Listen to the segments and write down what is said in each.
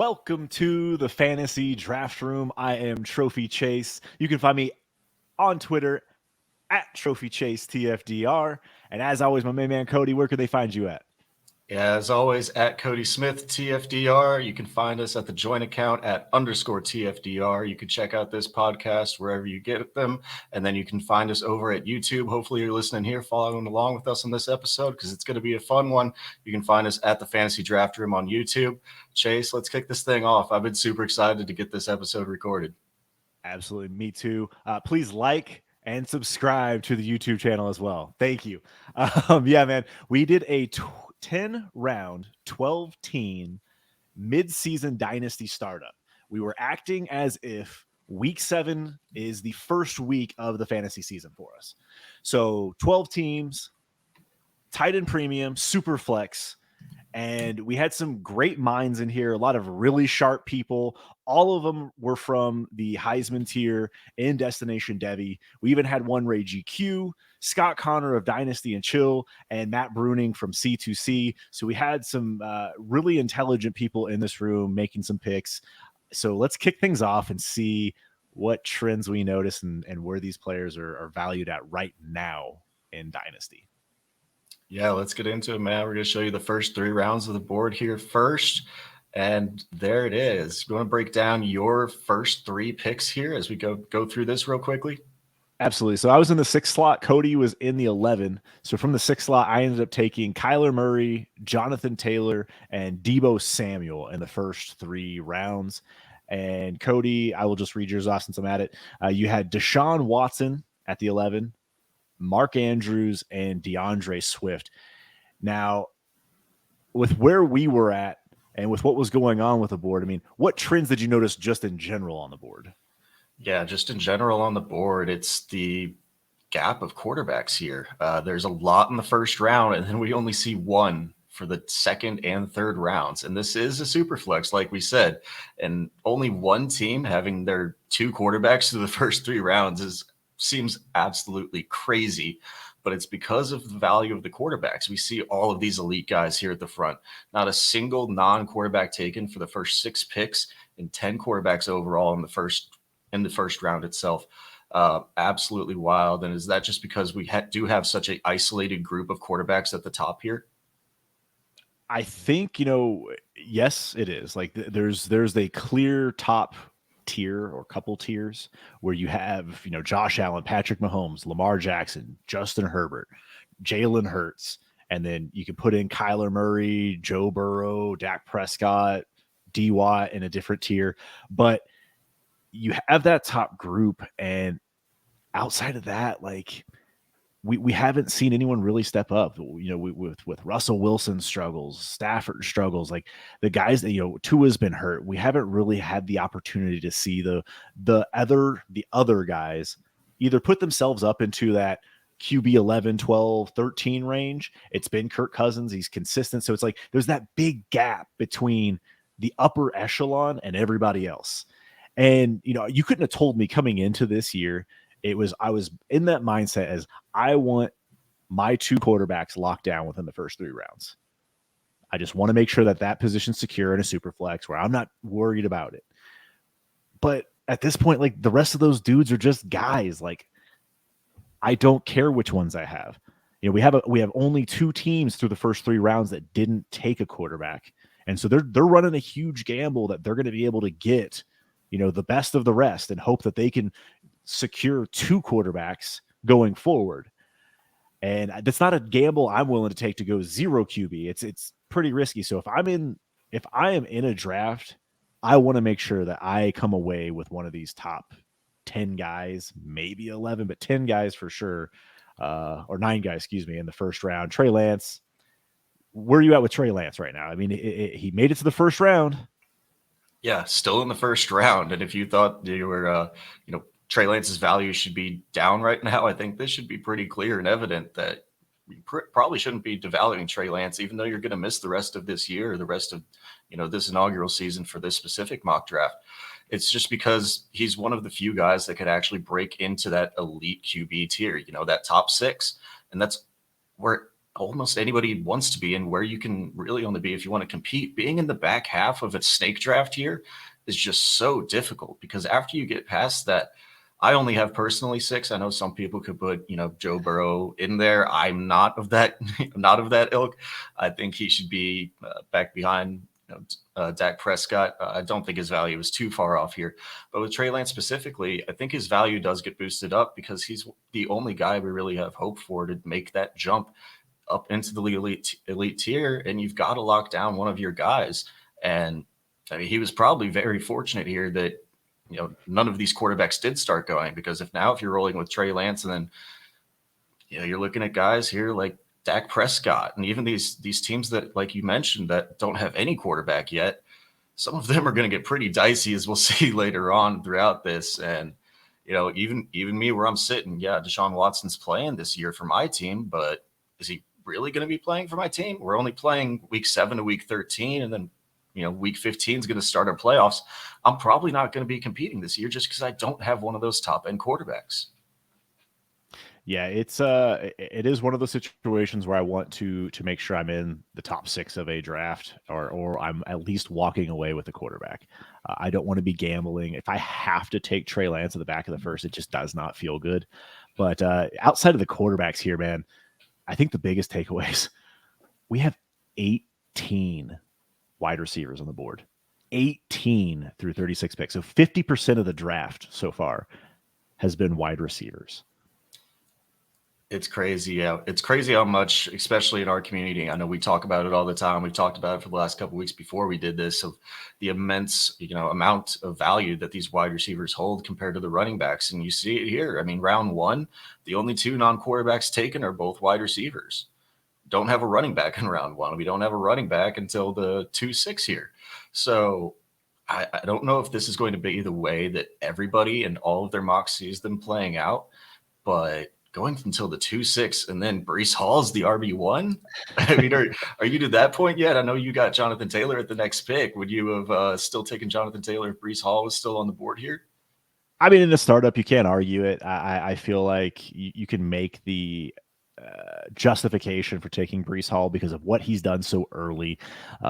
Welcome to the Fantasy Draft Room. I am Trophy Chase. You can find me on Twitter at Trophy Chase TFDR. And as always, my main man Cody, where could they find you at? Yeah, as always, at Cody Smith TFDR. You can find us at the joint account at _TFDR. You can check out this podcast wherever you get them. And then you can find us over at YouTube. Hopefully you're listening here, following along with us on this episode because it's going to be a fun one. You can find us at the Fantasy Draft Room on YouTube. Chase, let's kick this thing off. I've been super excited to get this episode recorded. Absolutely. Me too. Please like and subscribe to the YouTube channel as well. Thank you. Yeah, man. We did a 10-round, 12-team mid-season Dynasty startup. We were acting as if week 7 is the first week of the fantasy season for us. So 12 teams, tight end premium, super flex, and we had some great minds in here, a lot of really sharp people. All of them were from the Heisman tier in Destination Devy. We even had one Ray GQ, Scott Connor of Dynasty and Chill, and Matt Bruning from C2C. So we had some really intelligent people in this room making some picks. So let's kick things off and see what trends we notice and where these players are valued at right now in Dynasty. Yeah, let's get into it, man. We're going to show you the first 3 rounds of the board here first. And there it is. You want to break down your first 3 picks here as we go through this real quickly? Absolutely. So I was in the 6th slot. Cody was in the 11. So from the 6th slot, I ended up taking Kyler Murray, Jonathan Taylor, and Deebo Samuel in the first 3 rounds. And Cody, I will just read yours off since I'm at it. You had Deshaun Watson at the 11, Mark Andrews, and DeAndre Swift. Now, with where we were at and with what was going on with the board, I mean, what trends did you notice just in general on the board? Yeah, just in general on the board, it's the gap of quarterbacks here. There's a lot in the first round, and then we only see one for the second and third rounds. And this is a super flex, like we said. And only one team having their 2 quarterbacks through the first 3 rounds seems absolutely crazy, but it's because of the value of the quarterbacks. We see all of these elite guys here at the front. Not a single non-quarterback taken for the first 6 picks and 10 quarterbacks overall in the first round itself. Absolutely wild. And is that just because we do have such an isolated group of quarterbacks at the top here? I think, yes, it is. Like there's a clear top tier or couple tiers where you have, Josh Allen, Patrick Mahomes, Lamar Jackson, Justin Herbert, Jalen Hurts, and then you can put in Kyler Murray, Joe Burrow, Dak Prescott, D. Watt in a different tier. But you have that top group, and outside of that, like we haven't seen anyone really step up. With Russell Wilson struggles, Stafford struggles, like the guys that Tua's been hurt. We haven't really had the opportunity to see the other guys either put themselves up into that QB 11, 12, 13 range. It's been Kirk Cousins. He's consistent. So it's like there's that big gap between the upper echelon and everybody else. And, you couldn't have told me coming into this year, I was in that mindset as I want my 2 quarterbacks locked down within the first 3 rounds. I just want to make sure that position's secure in a super flex where I'm not worried about it. But at this point, like the rest of those dudes are just guys. Like I don't care which ones I have. We have only 2 teams through the first 3 rounds that didn't take a quarterback. And so they're running a huge gamble that they're going to be able to get, the best of the rest and hope that they can secure 2 quarterbacks going forward. And that's not a gamble I'm willing to take to go 0 QB. It's pretty risky. So if I am in a draft, I want to make sure that I come away with one of these top 10 guys, maybe 11, but 10 guys for sure, or 9 guys, in the first round. Trey Lance, where are you at with Trey Lance right now? I mean, he made it to the first round. Yeah, still in the first round. And if you thought you were, Trey Lance's value should be down right now, I think this should be pretty clear and evident that you probably shouldn't be devaluing Trey Lance, even though you're going to miss the rest of this year or the rest of, this inaugural season for this specific mock draft. It's just because he's one of the few guys that could actually break into that elite QB tier, that top 6. And that's where almost anybody wants to be in, where you can really only be if you want to compete. Being in the back half of a snake draft here is just so difficult, because after you get past that, I only have personally 6. I know some people could put, Joe Burrow in there. I'm not of that, not of that ilk. I think he should be back behind, Dak Prescott. I don't think his value is too far off here. But with Trey Lance specifically, I think his value does get boosted up, because he's the only guy we really have hope for to make that jump up into the elite tier, and you've got to lock down one of your guys. And I mean, he was probably very fortunate here that none of these quarterbacks did start going, because if you're rolling with Trey Lance, and then you're looking at guys here like Dak Prescott, and even these teams that, like you mentioned, that don't have any quarterback yet, some of them are going to get pretty dicey, as we'll see later on throughout this. And even me, where I'm sitting, yeah, Deshaun Watson's playing this year for my team, but is he really going to be playing for my team? We're only playing week 7 to week 13, and then week 15 is going to start our playoffs. I'm probably not going to be competing this year, just because I don't have one of those top end quarterbacks. Yeah, it is one of those situations where I want to make sure I'm in the top 6 of a draft, or I'm at least walking away with a quarterback. I don't want to be gambling. If I have to take Trey Lance at the back of the first, it just does not feel good. But outside of the quarterbacks here, man, I think the biggest takeaways, we have 18 wide receivers on the board, 18 through 36 picks. So 50% of the draft so far has been wide receivers. It's crazy. Yeah. It's crazy how much, especially in our community, I know we talk about it all the time. We've talked about it for the last couple of weeks before we did this, of the immense, amount of value that these wide receivers hold compared to the running backs. And you see it here. I mean, round 1, the only 2 non-quarterbacks taken are both wide receivers. Don't have a running back in round 1. We don't have a running back until the 2-6 here. So I don't know if this is going to be the way that everybody and all of their mocks sees them playing out, but going until the 2-6, and then Breece Hall's the RB1. I mean, are you to that point yet? I know you got Jonathan Taylor at the next pick. Would you have still taken Jonathan Taylor if Breece Hall was still on the board here? I mean, in a startup, you can't argue it. I feel like you can make the justification for taking Breece Hall because of what he's done so early.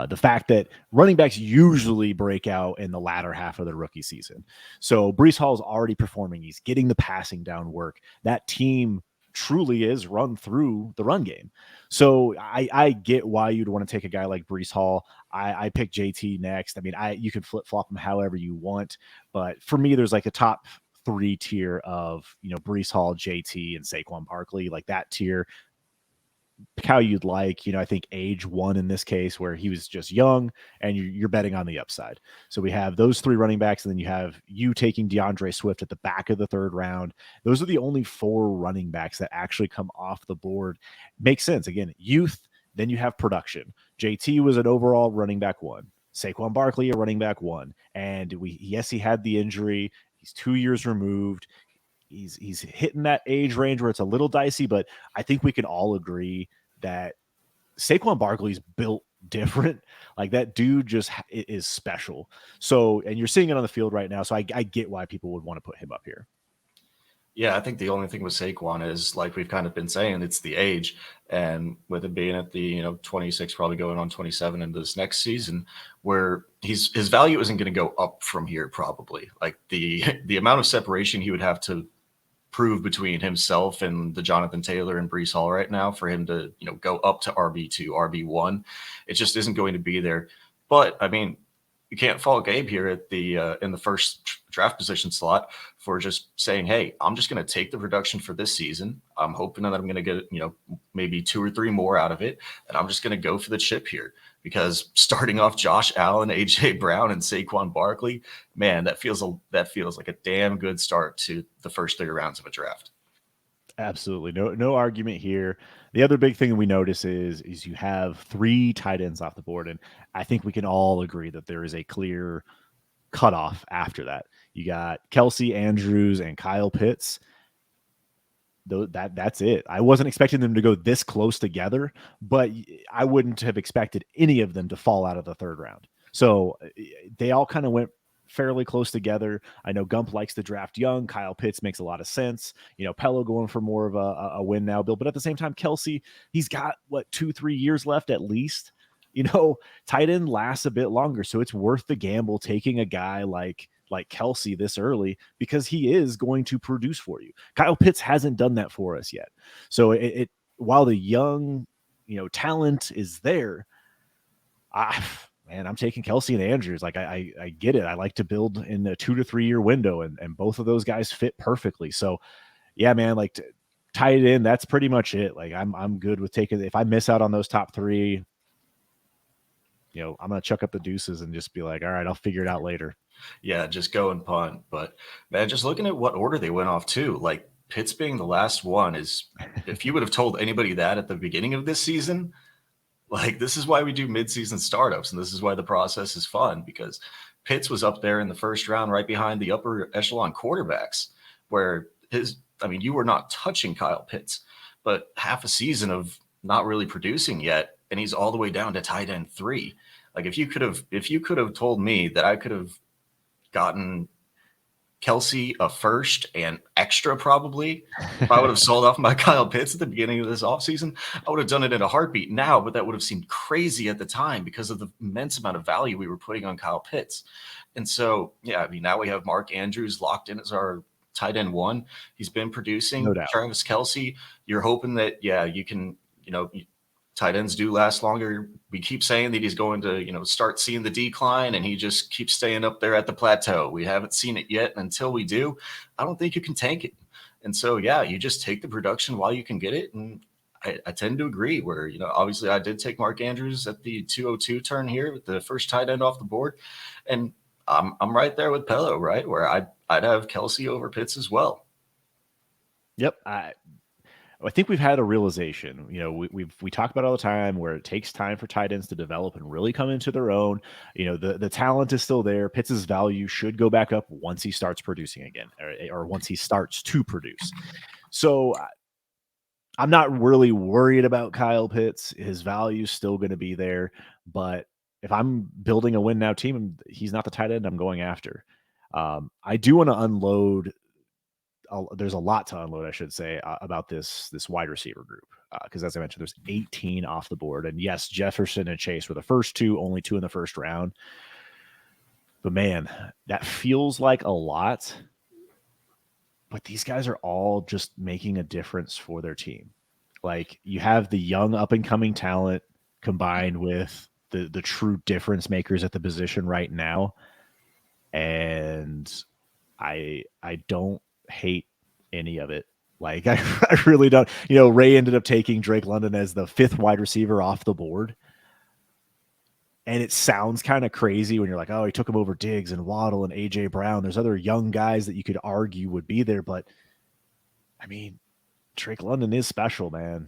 The fact that running backs usually break out in the latter half of the rookie season. So Breece Hall is already performing. He's getting the passing down work. That team truly is run through the run game. So I get why you'd want to take a guy like Breece Hall. I pick JT next. I mean, you can flip-flop them however you want. But for me, there's like a top 3 tier of, Breece Hall, JT, and Saquon Barkley, like that tier. How you'd like, I think age 1 in this case, where he was just young and you're betting on the upside. So we have those 3 running backs, and then you have you taking DeAndre Swift at the back of the 3rd round. Those are the only 4 running backs that actually come off the board. Makes sense. Again, youth, then you have production. JT was an overall running back 1. Saquon Barkley, a running back 1. And he had the injury. He's 2 years removed. He's hitting that age range where it's a little dicey, but I think we can all agree that Saquon Barkley's built different. Like, that dude just is special. So, and you're seeing it on the field right now. So I get why people would want to put him up here. Yeah, I think the only thing with Saquon is, like we've kind of been saying, it's the age. And with it being at the 26, probably going on 27 into this next season, where his value isn't going to go up from here, probably. Like the amount of separation he would have to prove between himself and the Jonathan Taylor and Breece Hall right now for him to go up to RB2, RB1, it just isn't going to be there. But I mean, you can't fault Gabe here at the in the first draft position slot for just saying, hey, I'm just going to take the production for this season. I'm hoping that I'm going to get maybe 2 or 3 more out of it, and I'm just going to go for the chip here. Because starting off Josh Allen, AJ Brown, and Saquon Barkley, man, that feels like a damn good start to the first 3 rounds of a draft. Absolutely. No argument here. The other big thing we notice is you have 3 tight ends off the board. And I think we can all agree that there is a clear cutoff after that. You got Kelsey, Andrews, and Kyle Pitts. That's it. I wasn't expecting them to go this close together, but I wouldn't have expected any of them to fall out of the 3rd round. So they all kind of went fairly close together. I know Gump likes to draft young. Kyle Pitts makes a lot of sense. Pello going for more of a win now, Bill. But at the same time, Kelsey, he's got 2-3 years left at least. Tight end lasts a bit longer, so it's worth the gamble taking a guy like Kelsey this early because he is going to produce for you. Kyle Pitts hasn't done that for us yet. So it while the young, talent is there, I'm taking Kelsey and Andrews. Like I get it. I like to build in a 2 to 3 year window, and both of those guys fit perfectly. So yeah, man, tight end, that's pretty much it. Like I'm good with taking, if I miss out on those top three, I'm gonna chuck up the deuces and just be like, all right, I'll figure it out later. Yeah, just go and punt. But man, just looking at what order they went off too, like Pitts being the last one is, if you would have told anybody that at the beginning of this season, like this is why we do midseason startups, and this is why the process is fun, because Pitts was up there in the first round, right behind the upper echelon quarterbacks, where you were not touching Kyle Pitts, but half a season of not really producing yet, and he's all the way down to tight end 3. Like if you could have told me that I could have gotten Kelsey a first and extra, probably, if I would have sold off my Kyle Pitts at the beginning of this offseason, I would have done it in a heartbeat now, but that would have seemed crazy at the time because of the immense amount of value we were putting on Kyle Pitts. And so, yeah, now we have Mark Andrews locked in as our tight end 1. He's been producing. No doubt. Travis Kelsey, you're hoping that, you can, tight ends do last longer. We keep saying that he's going to, start seeing the decline, and he just keeps staying up there at the plateau. We haven't seen it yet. And until we do, I don't think you can tank it. And so, yeah, you just take the production while you can get it. And I tend to agree where, obviously I did take Mark Andrews at the 202 turn here with the first tight end off the board. And I'm right there with Pello, right? Where I'd have Kelsey over Pitts as well. Yep. I think we've had a realization, we talk about it all the time where it takes time for tight ends to develop and really come into their own. The talent is still there. Pitts' value should go back up once he starts producing again, or once he starts to produce. So I'm not really worried about Kyle Pitts. His value is still going to be there. But if I'm building a win now team, he's not the tight end I'm going after. I do want to unload. There's a lot to unload, I should say, about this wide receiver group. Because as I mentioned, there's 18 off the board. And yes, Jefferson and Chase were the first 2, only 2 in the first round. But man, that feels like a lot. But these guys are all just making a difference for their team. Like you have the young up and coming talent combined with the true difference makers at the position right now. And I don't hate any of it. Like I really don't. Ray ended up taking Drake London as the 5th wide receiver off the board. And it sounds kind of crazy when you're like, oh, he took him over Diggs and Waddle and AJ Brown. There's other young guys that you could argue would be there, but Drake London is special, man.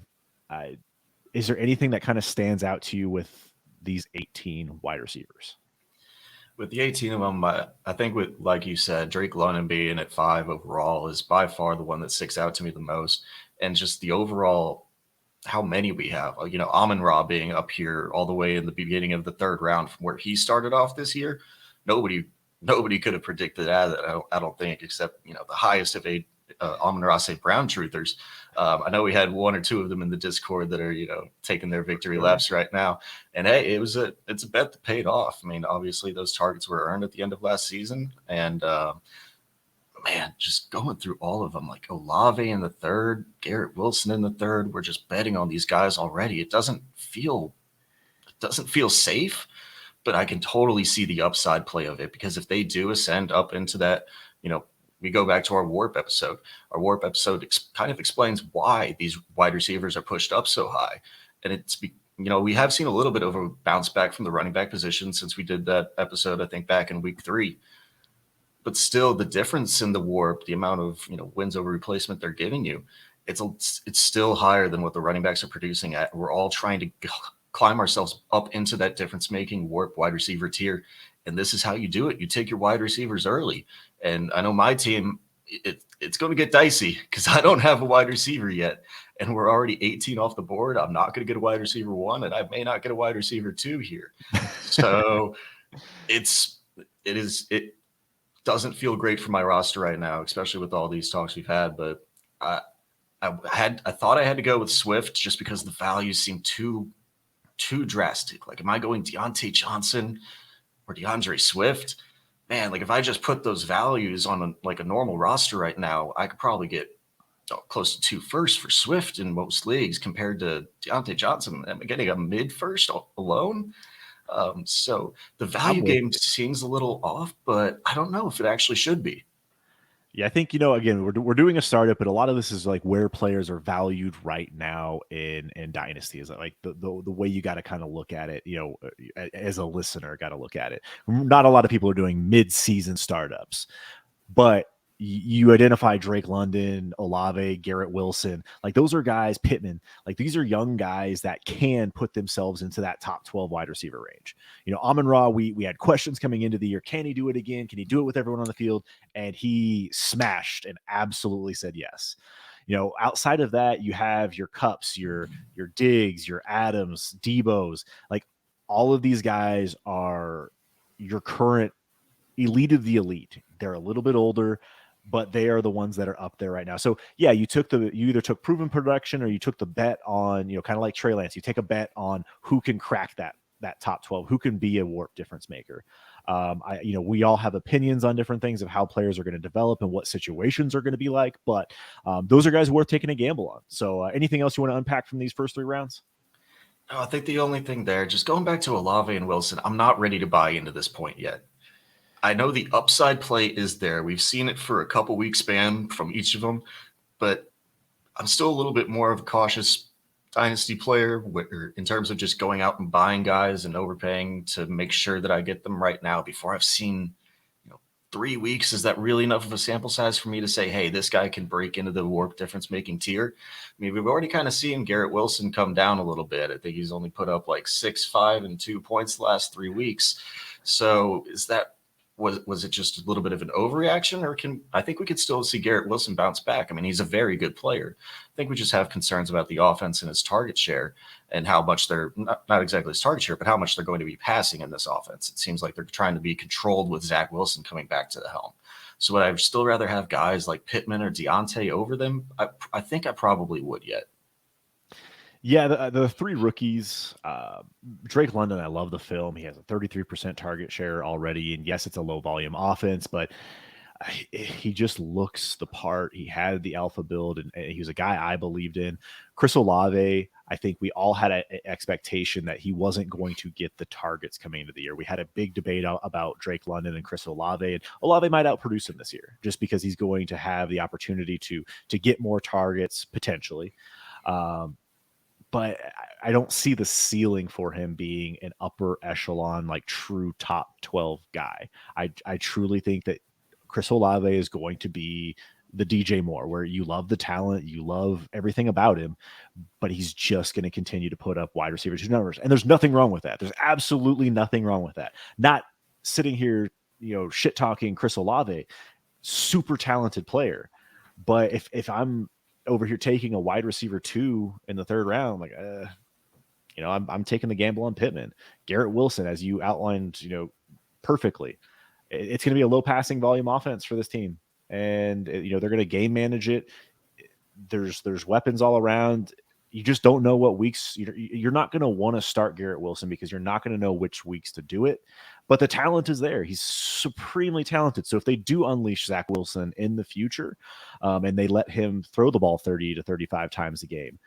Is there anything that kind of stands out to you with these 18 wide receivers? With the 18 of them, I think with, like you said, Drake London being at 5 overall is by far the one that sticks out to me the most. And just the overall, how many we have, Amon-Ra being up here all the way in the beginning of the 3rd round from where he started off this year. Nobody could have predicted that. I don't think, except, the highest of Amon-Ra St. Brown truthers. I know we had 1 or 2 of them in the Discord that are, taking their victory laps right now. And hey, it's a bet that paid off. Obviously those targets were earned at the end of last season. And man, just going through all of them, like Olave in the 3rd, Garrett Wilson in the 3rd. We're just betting on these guys already. It doesn't feel safe, but I can totally see the upside play of it, because if they do ascend up into that, we go back to our warp episode. Our warp episode kind of explains why these wide receivers are pushed up so high. And it's, we have seen a little bit of a bounce back from the running back position since we did that episode, I think back in week 3. But still, the difference in the warp, the amount of, wins over replacement they're giving you, it's still higher than what the running backs are producing at. We're all trying to climb ourselves up into that difference-making warp wide receiver tier. And this is how you do it. You take your wide receivers early. And I know my team, it's going to get dicey because I don't have a wide receiver yet. And we're already 18 off the board. I'm not going to get a wide receiver 1, and I may not get a wide receiver 2 here. So doesn't feel great for my roster right now, especially with all these talks we've had. But I, I thought I had to go with Swift just because the values seem too drastic. Like, am I going Deontay Johnson or DeAndre Swift? Man, like if I just put those values on a normal roster right now, I could probably get close to 2 firsts for Swift in most leagues compared to Deontay Johnson. I'm getting a mid first alone. So the I'm value with game you. seems a little off, but I don't know if it actually should be. Yeah, I think, again, we're doing a startup, but a lot of this is like where players are valued right now in Dynasty. Is like the way you got to kind of look at it, as a listener, got to look at it. Not a lot of people are doing mid-season startups, but you identify Drake London, Olave, Garrett Wilson, like those are guys, Pittman, like these are young guys that can put themselves into that top 12 wide receiver range. Amon Ra, we had questions coming into the year. Can he do it again? Can he do it with everyone on the field? And he smashed and absolutely said yes. Outside of that, you have your Cups, your Diggs, your Adams, Debo's, like all of these guys are your current elite of the elite. They're a little bit older, but they are the ones that are up there right now. So yeah, you either took proven production or you took the bet on, kind of like Trey Lance. You take a bet on who can crack that top 12, who can be a warp difference maker. We all have opinions on different things of how players are going to develop and what situations are going to be like, but those are guys worth taking a gamble on. So anything else you want to unpack from these first 3 rounds? No, I think the only thing there, just going back to Olave and Wilson, I'm not ready to buy into this point yet. I know the upside play is there. We've seen it for a couple weeks span from each of them, but I'm still a little bit more of a cautious dynasty player in terms of just going out and buying guys and overpaying to make sure that I get them right now before I've seen 3 weeks. Is that really enough of a sample size for me to say, hey, this guy can break into the warp difference making tier? I mean, we've already kind of seen Garrett Wilson come down a little bit. I think he's only put up like 6, 5, and 2 points the last 3 weeks. So is that was it just a little bit of an overreaction, or I think we could still see Garrett Wilson bounce back? I mean, he's a very good player. I think we just have concerns about the offense and his target share and how much they're not exactly his target share, but how much they're going to be passing in this offense. It seems like they're trying to be controlled with Zach Wilson coming back to the helm. So would I still rather have guys like Pittman or Deontay over them? I think I probably would yet. Yeah, the 3 rookies, Drake London, I love the film. He has a 33% target share already. And yes, it's a low volume offense, but he just looks the part. He had the alpha build, and he was a guy I believed in. Chris Olave, I think we all had an expectation that he wasn't going to get the targets coming into the year. We had a big debate about Drake London and Chris Olave, and Olave might outproduce him this year just because he's going to have the opportunity to get more targets potentially. But I don't see the ceiling for him being an upper echelon, like true top 12 guy. I truly think that Chris Olave is going to be the DJ Moore, where you love the talent, you love everything about him, but he's just going to continue to put up wide receiver 2 numbers. And there's nothing wrong with that. There's absolutely nothing wrong with that. Not sitting here, shit talking Chris Olave, super talented player. But if I'm over here taking a wide receiver 2 in the 3rd round, like, I'm taking the gamble on Pittman. Garrett Wilson, as you outlined, perfectly. It's going to be a low passing volume offense for this team, and they're going to game manage it. There's weapons all around. You just don't know what weeks you're not going to want to start Garrett Wilson because you're not going to know which weeks to do it. But the talent is there. He's supremely talented. So if they do unleash Zach Wilson in the future, and they let him throw the ball 30 to 35 times a game,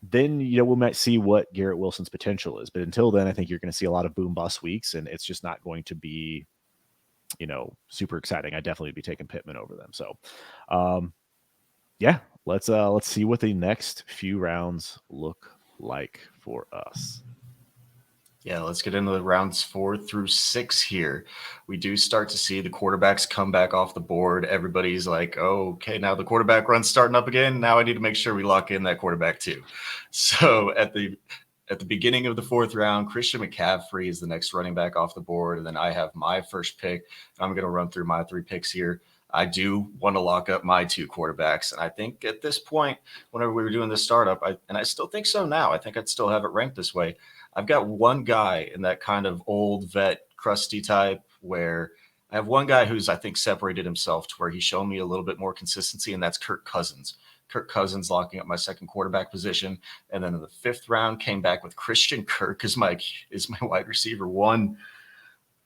then we might see what Garrett Wilson's potential is. But until then, I think you're going to see a lot of boom bust weeks, and it's just not going to be super exciting. I definitely be taking Pittman over them. So, yeah, let's see what the next few rounds look like for us. Yeah, let's get into the rounds 4 through 6 here. We do start to see the quarterbacks come back off the board. Everybody's like, oh, okay, now the quarterback run's starting up again. Now I need to make sure we lock in that quarterback too. So at the beginning of the 4th round, Christian McCaffrey is the next running back off the board. And then I have my first pick. I'm going to run through my 3 picks here. I do want to lock up my 2 quarterbacks. And I think at this point, whenever we were doing this startup, and I still think so now, I think I'd still have it ranked this way. I've got one guy in that kind of old vet, crusty type where I have one guy who's, I think, separated himself to where he's shown me a little bit more consistency, and that's Kirk Cousins. Kirk Cousins locking up my second quarterback position, and then in the 5th round came back with Christian Kirk as my wide receiver one.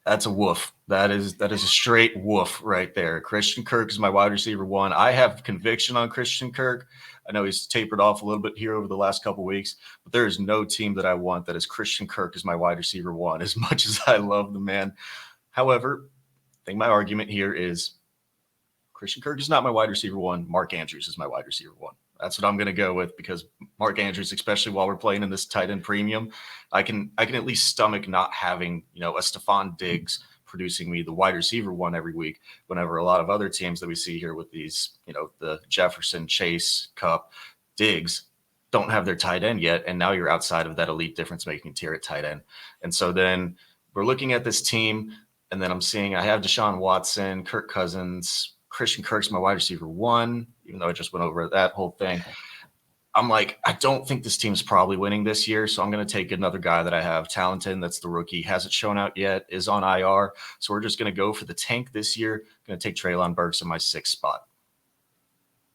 That's a woof. That is a straight woof right there. Christian Kirk is my wide receiver one. I have conviction on Christian Kirk. I know he's tapered off a little bit here over the last couple of weeks, but there is no team that I want that is Christian Kirk as my wide receiver one, as much as I love the man. However, I think my argument here is Christian Kirk is not my wide receiver one. Mark Andrews is my wide receiver one. That's what I'm going to go with, because Mark Andrews, especially while we're playing in this tight end premium, I can at least stomach not having, a Stephon Diggs producing me the wide receiver one every week, whenever a lot of other teams that we see here with these, the Jefferson, Chase, Cup, Diggs don't have their tight end yet. And now you're outside of that elite difference making tier at tight end. And so then we're looking at this team, and then I'm seeing I have Deshaun Watson, Kirk Cousins, Christian Kirk's my wide receiver one, even though I just went over that whole thing. I'm like, I don't think this team's probably winning this year, so I'm going to take another guy that I have, Talenton, that's the rookie, hasn't shown out yet, is on IR, so we're just going to go for the tank this year. Going to take Treylon Burks in my 6th spot.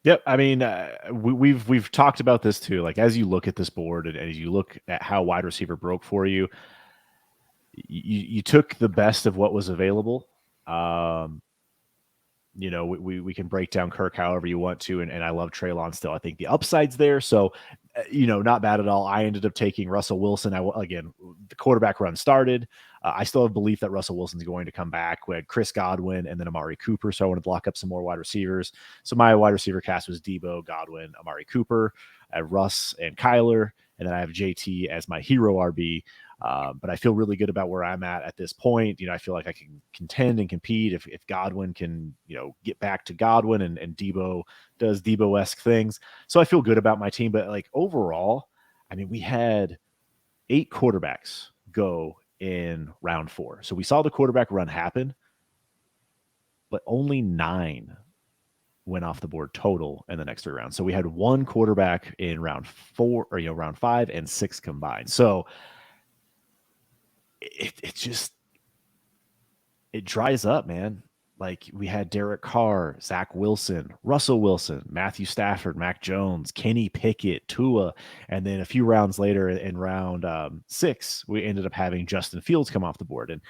Yep. I mean, we've talked about this too. Like, as you look at this board and as you look at how wide receiver broke for you, you took the best of what was available. We can break down Kirk however you want to, and I love Treylon still. I think the upside's there, so not bad at all. I ended up taking Russell Wilson. Again, the quarterback run started. I still have belief that Russell Wilson's going to come back. We had Chris Godwin and then Amari Cooper, so I wanted to lock up some more wide receivers. So my wide receiver cast was Debo, Godwin, Amari Cooper, Russ, and Kyler, and then I have JT as my hero RB. But I feel really good about where I'm at this point. I feel like I can contend and compete if Godwin can, get back to Godwin and Debo does Debo-esque things. So I feel good about my team. But like overall, I mean, we had 8 quarterbacks go in round 4. So we saw the quarterback run happen, but only 9 went off the board total in the next 3 rounds. So we had 1 quarterback in round 4 or round 5 and 6 combined. So it dries up, man. Like, we had Derek Carr, Zach Wilson, Russell Wilson, Matthew Stafford, Mac Jones, Kenny Pickett, Tua, and then a few rounds later in round 6, we ended up having Justin Fields come off the board. And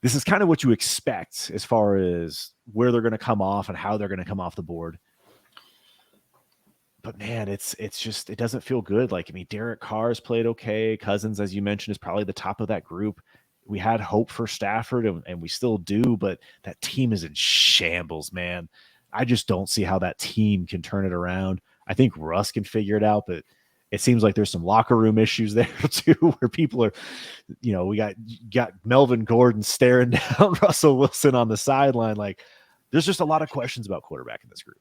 this is kind of what you expect as far as where they're going to come off and how they're going to come off the board. But man, it's just, it doesn't feel good. Like, I mean, Derek Carr's played okay. Cousins, as you mentioned, is probably the top of that group. We had hope for Stafford, and we still do, but that team is in shambles, man. I just don't see how that team can turn it around. I think Russ can figure it out, but it seems like there's some locker room issues there too, where people are, we got Melvin Gordon staring down Russell Wilson on the sideline. Like, there's just a lot of questions about quarterback in this group.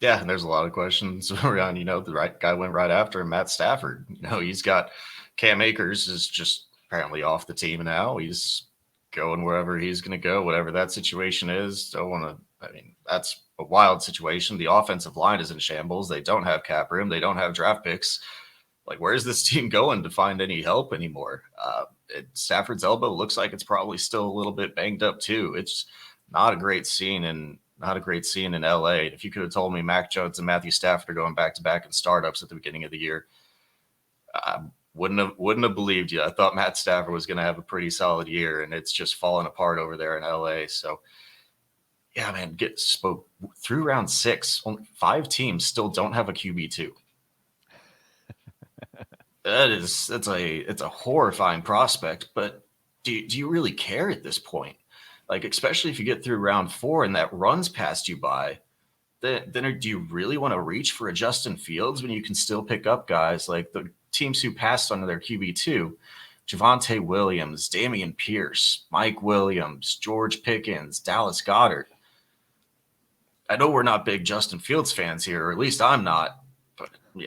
Yeah, and there's a lot of questions around, the right guy went right after him, Matt Stafford. He's got Cam Akers is just apparently off the team now. He's going wherever he's going to go, whatever that situation is. That's a wild situation. The offensive line is in shambles. They don't have cap room. They don't have draft picks. Like, where's this team going to find any help anymore? Stafford's elbow looks like it's probably still a little bit banged up too. It's not a great scene in LA. If you could have told me Mac Jones and Matthew Stafford are going back to back in startups at the beginning of the year, I wouldn't have believed you. I thought Matt Stafford was going to have a pretty solid year, and it's just falling apart over there in LA. So yeah, man, spoke through round 6. Only 5 teams still don't have a QB2. It's a horrifying prospect, but do you really care at this point? Like, especially if you get through round 4 and that runs past you by, then do you really want to reach for a Justin Fields when you can still pick up guys like the teams who passed on their QB2, Javonte Williams, Dameon Pierce, Mike Williams, George Pickens, Dallas Goedert? I know we're not big Justin Fields fans here, or at least I'm not.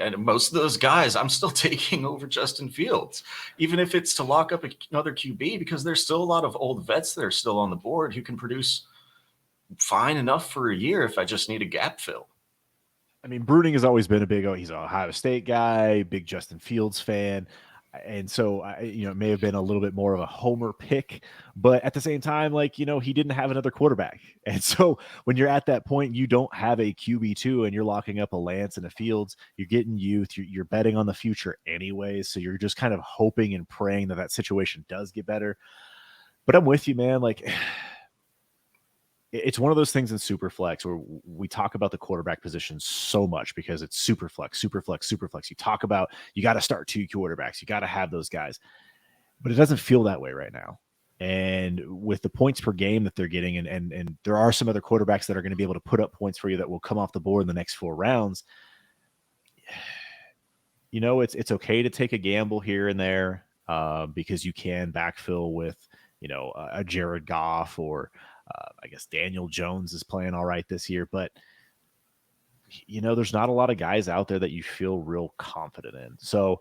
And most of those guys, I'm still taking over Justin Fields, even if it's to lock up another QB, because there's still a lot of old vets that are still on the board who can produce fine enough for a year if I just need a gap fill. I mean, Bruning has always been he's an Ohio State guy, big Justin Fields fan. And so, it may have been a little bit more of a homer pick, but at the same time, like, he didn't have another quarterback. And so when you're at that point, you don't have a QB2 and you're locking up a Lance and a Fields, you're getting youth, you're betting on the future anyway. So you're just kind of hoping and praying that situation does get better. But I'm with you, man. Like, it's one of those things in super flex where we talk about the quarterback position so much because it's super flex, super flex, super flex. You talk about, you got to start 2 quarterbacks. You got to have those guys, but it doesn't feel that way right now. And with the points per game that they're getting, and there are some other quarterbacks that are going to be able to put up points for you that will come off the board in the next 4 rounds. It's okay to take a gamble here and there because you can backfill with, a Jared Goff or I guess Daniel Jones is playing all right this year, but there's not a lot of guys out there that you feel real confident in. So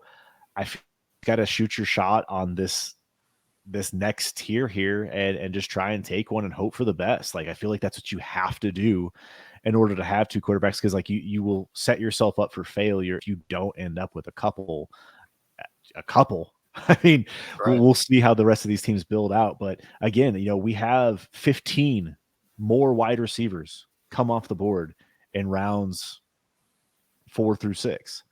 I got to shoot your shot on this next tier here and just try and take one and hope for the best. Like, I feel like that's what you have to do in order to have 2 quarterbacks, because like you will set yourself up for failure if you don't end up with a couple. I mean, Right. we'll see how the rest of these teams build out. But again, we have 15 more wide receivers come off the board in rounds 4 through 6.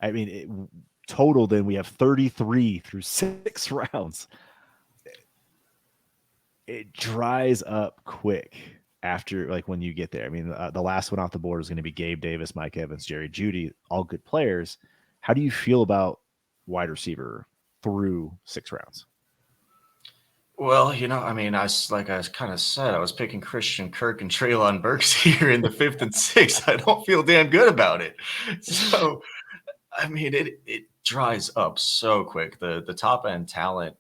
I mean, total, then we have 33 through 6 rounds. It dries up quick after, like, when you get there. I mean, the last one off the board is going to be Gabe Davis, Mike Evans, Jerry Jeudy, all good players. How do you feel about wide receiver through 6 rounds? Well, I mean, like I kind of said, I was picking Christian Kirk and Treylon Burks here in the 5th and 6th. I don't feel damn good about it. So, I mean, it dries up so quick. The top end talent,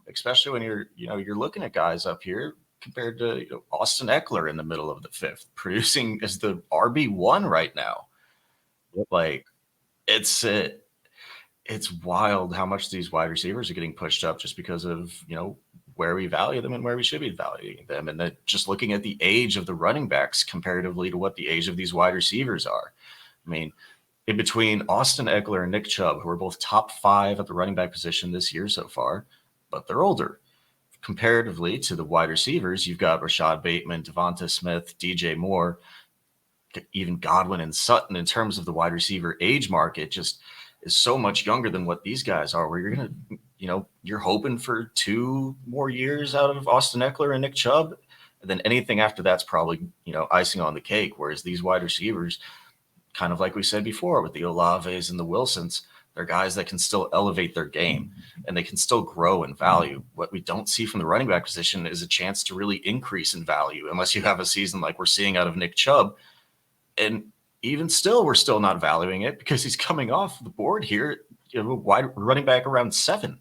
especially when you're looking at guys up here compared to Austin Eckler in the middle of the 5th, producing as the RB1 right now. Yep. Like, it's wild how much these wide receivers are getting pushed up just because of where we value them and where we should be valuing them, and that just looking at the age of the running backs comparatively to what the age of these wide receivers are. I mean, in between Austin Eckler and Nick Chubb, who are both top 5 at the running back position this year so far, but they're older. Comparatively to the wide receivers, you've got Rashad Bateman, Devonta Smith, DJ Moore, even Godwin and Sutton. In terms of the wide receiver age market, just is so much younger than what these guys are, where you're going to, you're hoping for 2 more years out of Austin Eckler and Nick Chubb. And then anything after that's probably, icing on the cake. Whereas these wide receivers, kind of like we said before with the Olaves and the Wilsons, they're guys that can still elevate their game and they can still grow in value. What we don't see from the running back position is a chance to really increase in value unless you have a season like we're seeing out of Nick Chubb. And even still, we're still not valuing it because he's coming off the board here, wide running back around 7.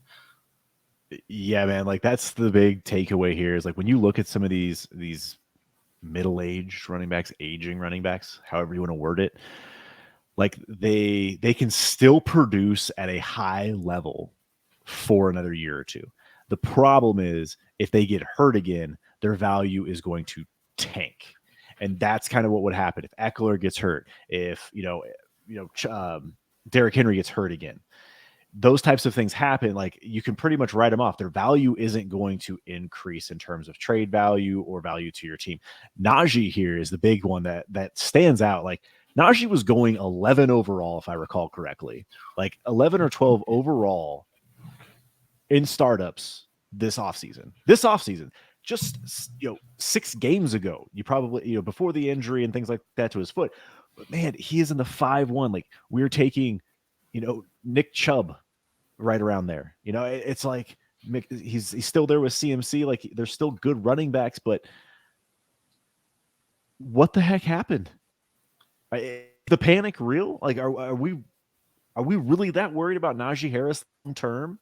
Yeah, man. Like, that's the big takeaway here is, like, when you look at some of these middle-aged running backs, aging running backs, however you want to word it, like, they can still produce at a high level for another year or 2. The problem is if they get hurt again, their value is going to tank. And that's kind of what would happen if Eckler gets hurt, if Derrick Henry gets hurt again. Those types of things happen. Like, you can pretty much write them off. Their value isn't going to increase in terms of trade value or value to your team. Najee here is the big one that stands out. Like, Najee was going 11 overall, if I recall correctly, like 11 or 12 overall in startups this offseason. Just 6 games ago, you probably before the injury and things like that to his foot. But man, he is in the 5-1. Like, we're taking Nick Chubb right around there. It's like he's still there with CMC. Like, they're still good running backs, but what the heck happened? Is the panic real? Like, are we really that worried about Najee Harris long term?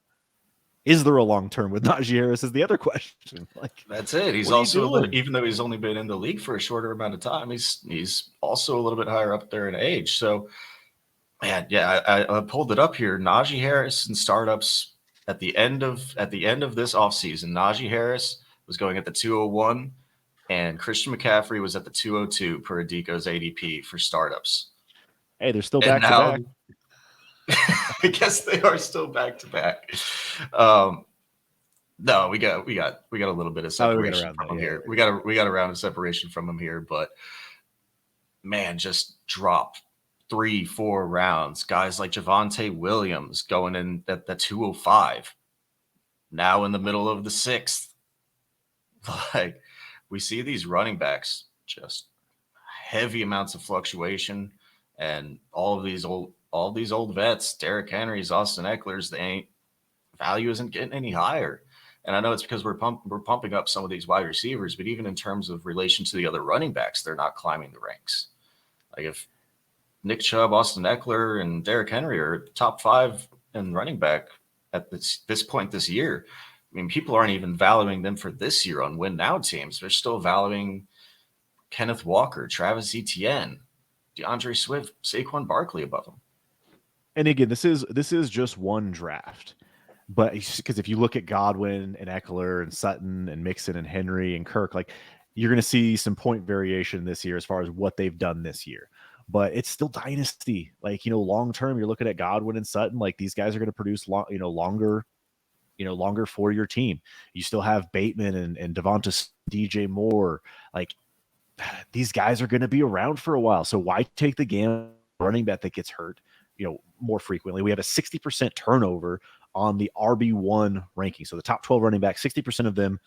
Is there a long term with Najee Harris is the other question. Like, that's it. He's also, even though he's only been in the league for a shorter amount of time, he's also a little bit higher up there in age. So, man, yeah, I pulled it up here. Najee Harris in startups at the end of this offseason, Najee Harris was going at the 201, and Christian McCaffrey was at the 202 per Adico's ADP for startups. Hey, they're still And back to back. I guess they are still back to back. No, we got a little bit of Oh, we got separation around from that. them Yeah, here. yeah. We got a round of separation from them here, but man, just drop 3, 4 rounds. Guys like Javonte Williams going in at the 205, now in the middle of the sixth. Like we see these running backs just heavy amounts of fluctuation, and all these old vets, Derrick Henrys, Austin Eckler's, they ain't value isn't getting any higher. And I know it's because we're pumping up some of these wide receivers, but even in terms of relation to the other running backs, they're not climbing the ranks. Like if Nick Chubb, Austin Eckler, and Derrick Henry are top 5 in running back at this point this year. I mean, people aren't even valuing them for this year on win now teams. They're still valuing Kenneth Walker, Travis Etienne, DeAndre Swift, Saquon Barkley above them. And again, this is just one draft. But because if you look at Godwin and Eckler and Sutton and Mixon and Henry and Kirk, like you're going to see some point variation this year as far as what they've done this year. But it's still dynasty. Like, long term, you're looking at Godwin and Sutton. Like these guys are going to produce longer for your team. You still have Bateman and Devonta, DJ Moore. Like these guys are going to be around for a while. So why take the gamble running back that gets hurt, more frequently? We have a 60% turnover on the RB1 ranking. So the top 12 running backs, 60% of them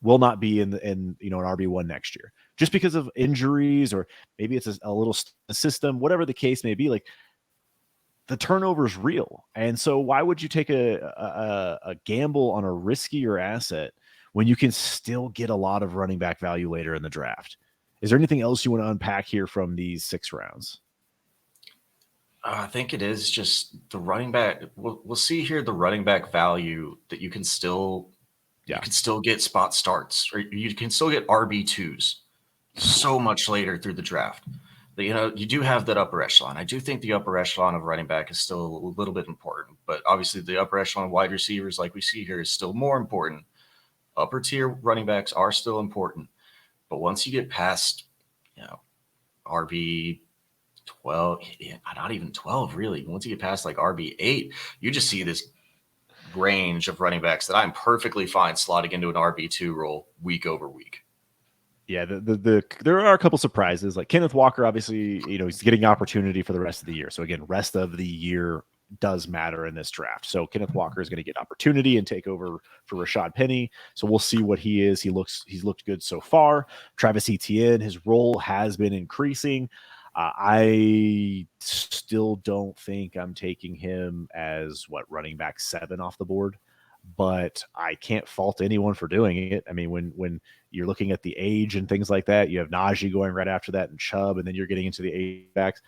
will not be in an RB1 next year, just because of injuries, or maybe it's a little system, whatever the case may be. Like the turnover is real. And so why would you take a gamble on a riskier asset when you can still get a lot of running back value later in the draft? Is there anything else you want to unpack here from these 6 rounds? I think it is just the running back. We'll see here the running back value that you can still get spot starts, or you can still get RB2s so much later through the draft. But, you do have that upper echelon. I do think the upper echelon of running back is still a little bit important, but obviously the upper echelon of wide receivers, like we see here, is still more important. Upper tier running backs are still important, but once you get past, RB 12, not even 12, really. Once you get past like RB8, you just see this range of running backs that I'm perfectly fine slotting into an RB2 role week over week. Yeah, there are a couple surprises. Like Kenneth Walker, obviously, he's getting opportunity for the rest of the year. So again, rest of the year does matter in this draft. So Kenneth Walker is going to get opportunity and take over for Rashad Penny. So we'll see what he is. He's looked good so far. Travis Etienne, his role has been increasing. I still don't think I'm taking him as running back 7 off the board, but I can't fault anyone for doing it. I mean, when you're looking at the age and things like that, you have Najee going right after that and Chubb, and then you're getting into the age backs.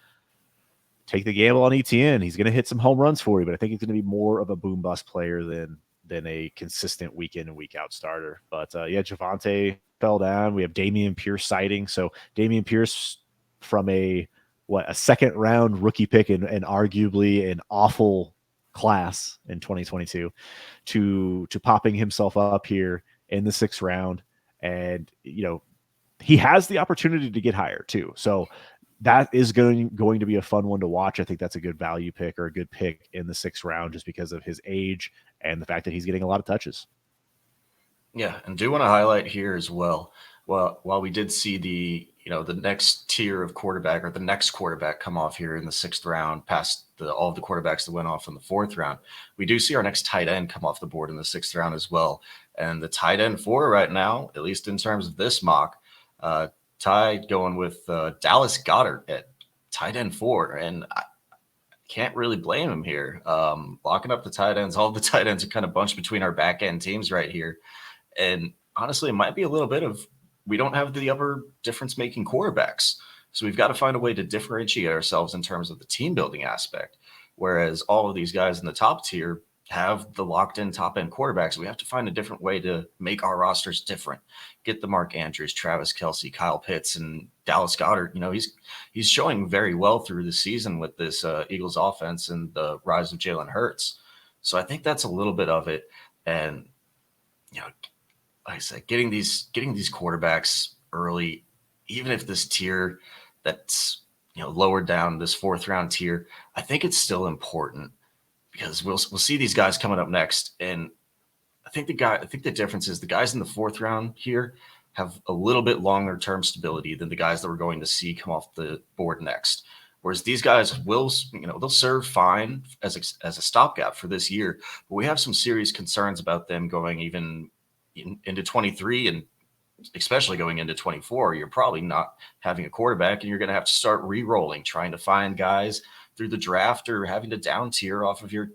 Take the gamble on ETN. He's going to hit some home runs for you, but I think he's going to be more of a boom bust player than a consistent week in and week out starter. But Javonte fell down. We have Dameon Pierce sighting. So Dameon Pierce from a second round rookie pick and arguably an awful class in 2022 to popping himself up here in the 6th round. And, he has the opportunity to get higher too. So that is going to be a fun one to watch. I think that's a good value pick, or a good pick in the 6th round, just because of his age and the fact that he's getting a lot of touches. Yeah, and do want to highlight here as well. Well, while we did see the next tier of quarterback, or the next quarterback, come off here in the 6th round, past all of the quarterbacks that went off in the 4th round, we do see our next tight end come off the board in the 6th round as well. And the tight end 4 right now, at least in terms of this mock, Ty going with Dallas Goedert at tight end 4, and I can't really blame him here. Locking up the tight ends, all the tight ends are kind of bunched between our back end teams right here. And honestly, it might be a little bit of, we don't have the upper difference making quarterbacks. So we've got to find a way to differentiate ourselves in terms of the team building aspect. Whereas all of these guys in the top tier have the locked in top end quarterbacks. We have to find a different way to make our rosters different. Get the Mark Andrews, Travis Kelce, Kyle Pitts, and Dallas Goedert. He's showing very well through the season with this Eagles offense and the rise of Jalen Hurts. So I think that's a little bit of it. And, like I said, getting these quarterbacks early, even if this tier that's lower down, this 4th round tier, I think it's still important because we'll see these guys coming up next, and I think the difference is the guys in the 4th round here have a little bit longer term stability than the guys that we're going to see come off the board next. Whereas these guys will, they'll serve fine as a stopgap for this year, but we have some serious concerns about them going even into 23 and especially going into 24. You're probably not having a quarterback, and you're going to have to start re-rolling, trying to find guys through the draft or having to down tier off of your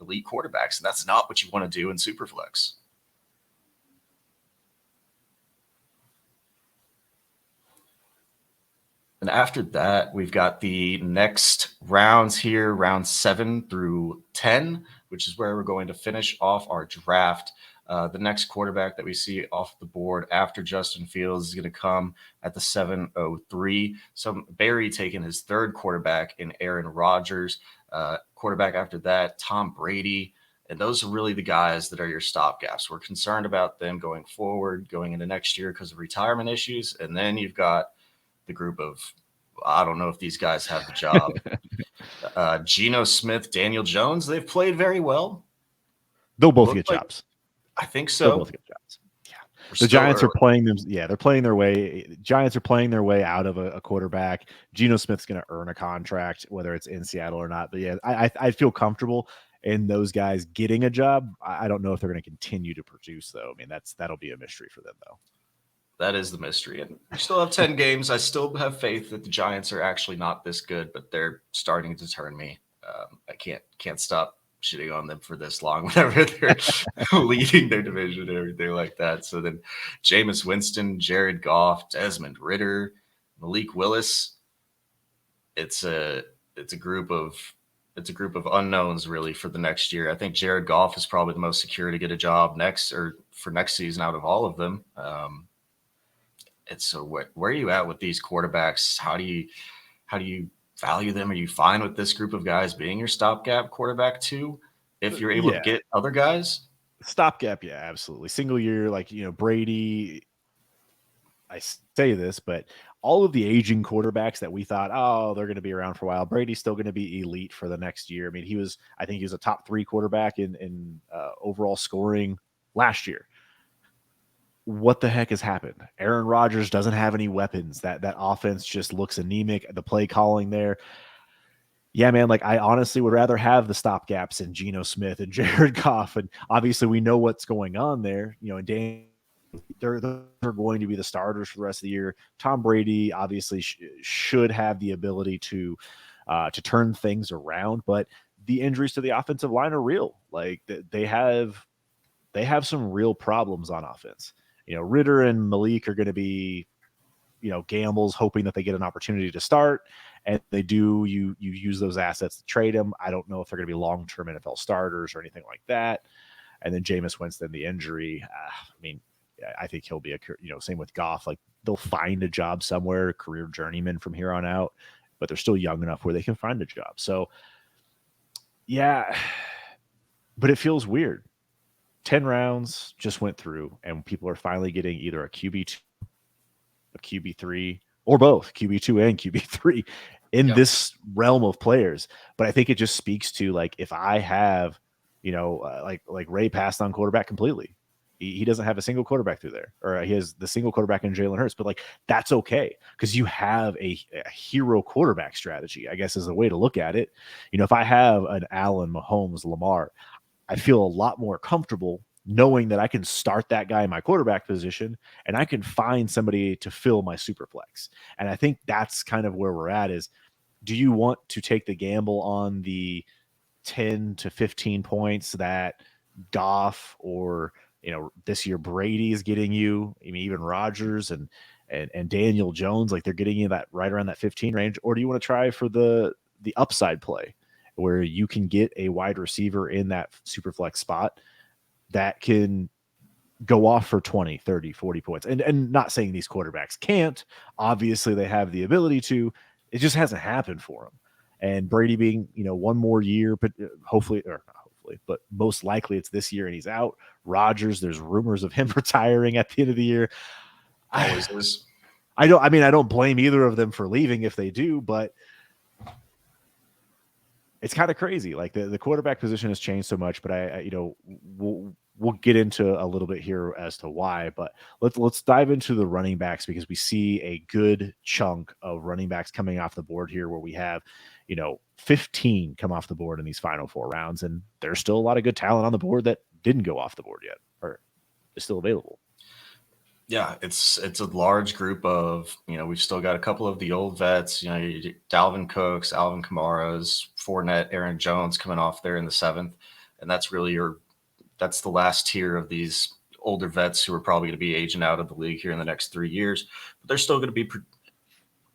elite quarterbacks, and that's not what you want to do in Superflex. And after that, we've got the next rounds here, round 7 through 10, which is where we're going to finish off our draft. The next quarterback that we see off the board after Justin Fields is going to come at the 7:03. So Barry taking his 3rd quarterback in Aaron Rodgers. Quarterback after that, Tom Brady. And those are really the guys that are your stopgaps. We're concerned about them going forward, going into next year because of retirement issues. And then you've got the group of, I don't know if these guys have the job. Geno Smith, Daniel Jones, they've played very well. They'll both get jobs. I think so. They'll both get jobs. Yeah. The Giants are playing them. Yeah, they're playing their way. Giants are playing their way out of a quarterback. Geno Smith's going to earn a contract, whether it's in Seattle or not. But yeah, I feel comfortable in those guys getting a job. I don't know if they're going to continue to produce, though. I mean, that'll be a mystery for them, though. That is the mystery. And we still have 10 games. I still have faith that the Giants are actually not this good, but they're starting to turn me. I can't stop shitting on them for this long whenever they're leading their division and everything like that. So then Jameis Winston, Jared Goff, Desmond Ridder, Malik Willis. It's a group of unknowns really for the next year. I think Jared Goff is probably the most secure to get a job next season out of all of them. So where are you at with these quarterbacks? How do you value them? Are you fine with this group of guys being your stopgap quarterback too, if you're able to get other guys? Stopgap, yeah, absolutely. Single year, like Brady. I say this, but all of the aging quarterbacks that we thought, they're going to be around for a while. Brady's still going to be elite for the next year. I mean, I think he was a top 3 quarterback in overall scoring last year. What the heck has happened? Aaron Rodgers doesn't have any weapons. That offense just looks anemic. The play calling there. Yeah, man, like I honestly would rather have the stopgaps in Geno Smith and Jared Goff. And obviously we know what's going on there. And Dan, they're going to be the starters for the rest of the year. Tom Brady obviously should have the ability to turn things around, but the injuries to the offensive line are real. Like they have some real problems on offense. Ridder and Malik are going to be, gambles, hoping that they get an opportunity to start, and they do. You use those assets to trade them. I don't know if they're going to be long-term NFL starters or anything like that. And then Jameis Winston, the injury. I think he'll be same with Goff. Like they'll find a job somewhere, career journeyman from here on out, but they're still young enough where they can find a job. So, yeah, but it feels weird. 10 rounds just went through, and people are finally getting either a QB2, a QB3, or both QB2 and QB3 in this realm of players. But I think it just speaks to, like, if I have, like Ray passed on quarterback completely. He doesn't have a single quarterback through there, or he has the single quarterback in Jalen Hurts, but like that's okay because you have a hero quarterback strategy, I guess is the way to look at it. If I have an Allen, Mahomes, Lamar, I feel a lot more comfortable knowing that I can start that guy in my quarterback position and I can find somebody to fill my super flex. And I think that's kind of where we're at is, do you want to take the gamble on the 10 to 15 points that Goff or, this year Brady is getting you, I mean, even Rodgers and Daniel Jones, like they're getting you that right around that 15 range? Or do you want to try for the upside play where you can get a wide receiver in that super flex spot that can go off for 20, 30, 40 points? And not saying these quarterbacks can't. Obviously, they have the ability to. It just hasn't happened for them. And Brady being, one more year, but hopefully, or not hopefully, but most likely it's this year and he's out. Rodgers, there's rumors of him retiring at the end of the year. Always is. I don't blame either of them for leaving if they do, but it's kind of crazy. Like the quarterback position has changed so much, but I we'll get into a little bit here as to why. But let's dive into the running backs because we see a good chunk of running backs coming off the board here, where we have 15 come off the board in these final 4 rounds, and there's still a lot of good talent on the board that didn't go off the board yet or is still available. Yeah, it's a large group of, we've still got a couple of the old vets, Dalvin Cooks, Alvin Kamara's, Fournette, Aaron Jones coming off there in the 7th. And that's the last tier of these older vets who are probably going to be aging out of the league here in the next 3 years. But they're still going to be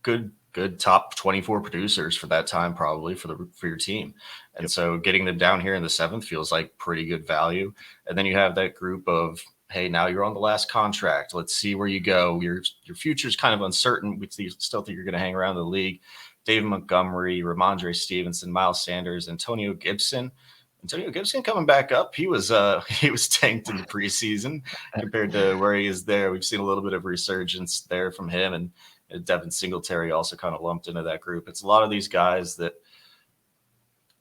good top 24 producers for that time, probably for your team. And Yep. So getting them down here in the 7th feels like pretty good value. And then you have that group of, hey, now you're on the last contract. Let's see where you go. Your future's kind of uncertain. We still think you're going to hang around the league. David Montgomery, Ramondre Stevenson, Miles Sanders, Antonio Gibson. Antonio Gibson coming back up. He was tanked in the preseason compared to where he is there. We've seen a little bit of resurgence there from him, and Devin Singletary also kind of lumped into that group. It's a lot of these guys that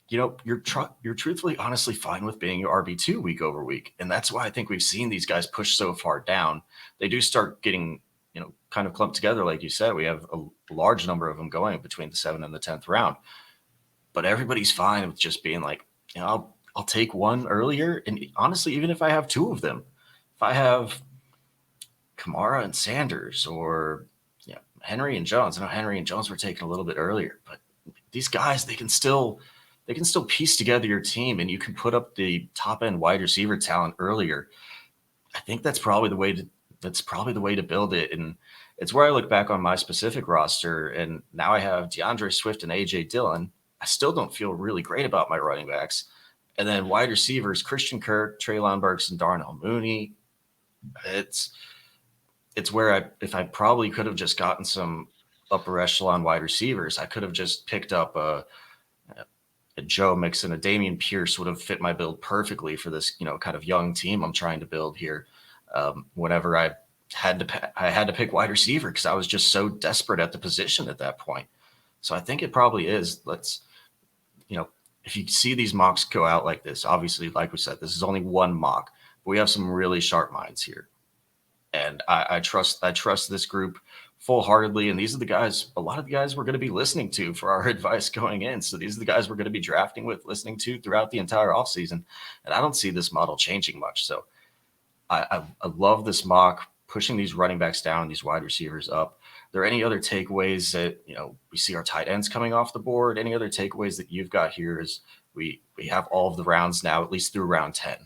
you're truthfully, honestly fine with being your RB2 week over week. And that's why I think we've seen these guys push so far down. They do start getting, kind of clumped together. Like you said, we have a large number of them going between the 7th and the 10th round. But everybody's fine with just being like, I'll take one earlier. And honestly, even if I have 2 of them, if I have Kamara and Sanders or Henry and Jones, I know Henry and Jones were taken a little bit earlier, but these guys, they can still piece together your team, and you can put up the top end wide receiver talent earlier. I think that's probably the way to build it. And it's where I look back on my specific roster, and now I have DeAndre Swift and AJ Dillon. I still don't feel really great about my running backs. And then wide receivers, Christian Kirk, Treylon Burks, and Darnell Mooney. It's where if I probably could have just gotten some upper echelon wide receivers, I could have just picked up a Joe Mixon, a Dameon Pierce would have fit my build perfectly for this, kind of young team I'm trying to build here. Whenever I had to pick wide receiver because I was just so desperate at the position at that point. So I think it probably is. If you see these mocks go out like this, obviously, like we said, this is only one mock, but we have some really sharp minds here. And I trust this group full-heartedly. And these are the guys, a lot of the guys we're going to be listening to for our advice going in. So these are the guys we're going to be drafting with, listening to throughout the entire offseason. And I don't see this model changing much. So I love this mock, pushing these running backs down, these wide receivers up. Are there any other takeaways that, we see our tight ends coming off the board? Any other takeaways that you've got here as we have all of the rounds now, at least through round 10?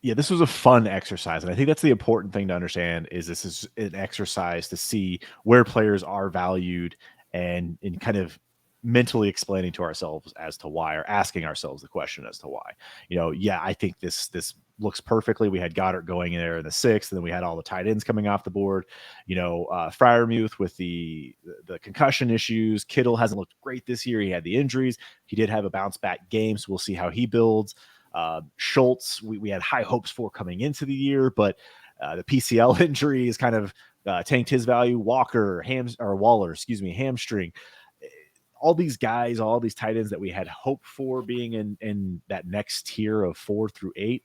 Yeah, this was a fun exercise. And I think that's the important thing to understand is this is an exercise to see where players are valued and in kind of mentally explaining to ourselves as to why, or asking ourselves the question as to why. I think this looks perfectly. We had Goddard going in there in the 6th, and then we had all the tight ends coming off the board. Freiermuth with the concussion issues. Kittle hasn't looked great this year. He had the injuries. He did have a bounce back game, so we'll see how he builds. Schultz, we had high hopes for coming into the year, but the PCL injury has kind of tanked his value. Waller, hamstring. All these guys, all these tight ends that we had hoped for being in that next tier of 4 through 8,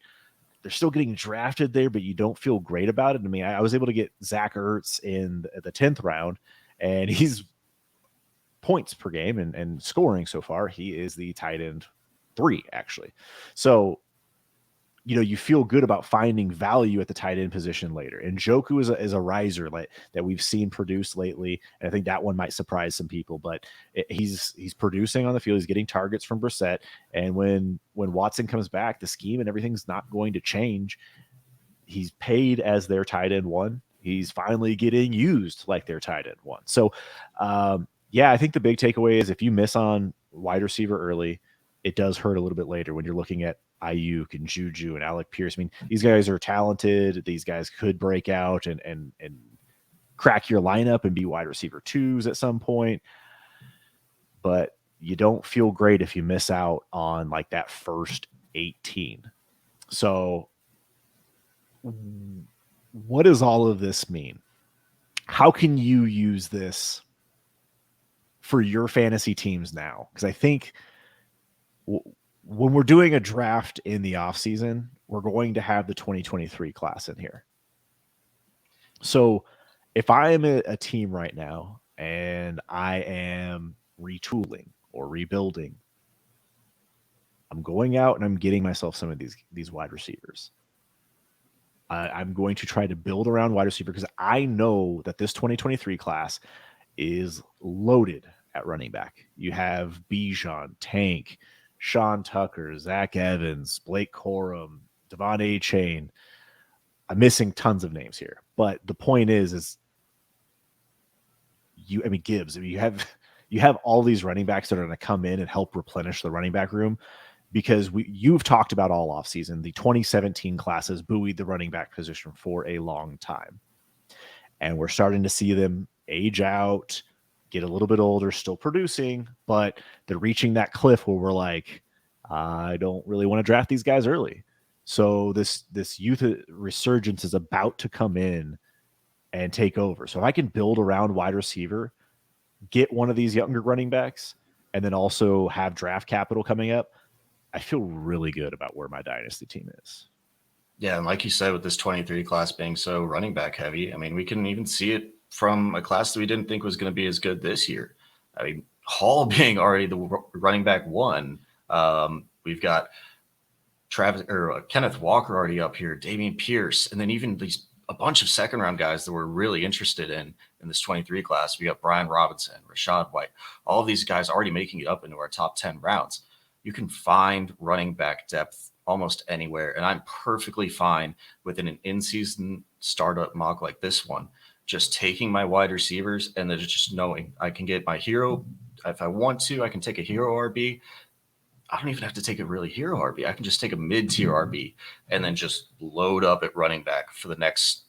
they're still getting drafted there, but you don't feel great about it. I mean, I was able to get Zach Ertz in the 10th round, and he's points per game and scoring so far. He is the tight end 3, actually. So, you feel good about finding value at the tight end position later. And Njoku is a riser that we've seen produce lately. And I think that one might surprise some people, but he's producing on the field. He's getting targets from Brissett. And when Watson comes back, the scheme and everything's not going to change. He's paid as their tight end 1. He's finally getting used like their tight end 1. So, I think the big takeaway is if you miss on wide receiver early, it does hurt a little bit later when you're looking at Ayuk and Juju and Alec Pierce. I mean, these guys are talented. These guys could break out and crack your lineup and be wide receiver 2s at some point. But you don't feel great if you miss out on like that first 18. So what does all of this mean? How can you use this for your fantasy teams now? Because I think when we're doing a draft in the offseason, we're going to have the 2023 class in here. So if I am a team right now and I am retooling or rebuilding, I'm going out and I'm getting myself some of these wide receivers. I'm going to try to build around wide receiver because I know that this 2023 class is loaded at running back. You have Bijan, Tank, Sean Tucker, Zach Evans, Blake Corum, Devon A. Chain. I'm missing tons of names here, but the point is Gibbs. You have all these running backs that are going to come in and help replenish the running back room because you've talked about all offseason. The 2017 classes buoyed the running back position for a long time. And we're starting to see them age out, get a little bit older, still producing, but they're reaching that cliff where we're like, I don't really want to draft these guys early. So this youth resurgence is about to come in and take over. So if I can build around wide receiver, get one of these younger running backs, and then also have draft capital coming up, I feel really good about where my dynasty team is. Yeah, and like you said, with this 23 class being so running back heavy, I mean, we can even see it from a class that we didn't think was going to be as good this year. I mean, Hall being already the running back one. We've got Kenneth Walker already up here, Dameon Pierce, and then even a bunch of second round guys that we're really interested in this 23 class. We got Brian Robinson, Rashad White, all of these guys already making it up into our top 10 rounds. You can find running back depth almost anywhere, and I'm perfectly fine within an in-season startup mock like this one, just taking my wide receivers and then just knowing I can get my hero. If I want to, I can take a hero RB. I don't even have to take a really hero RB. I can just take a mid-tier RB and then just load up at running back for the next,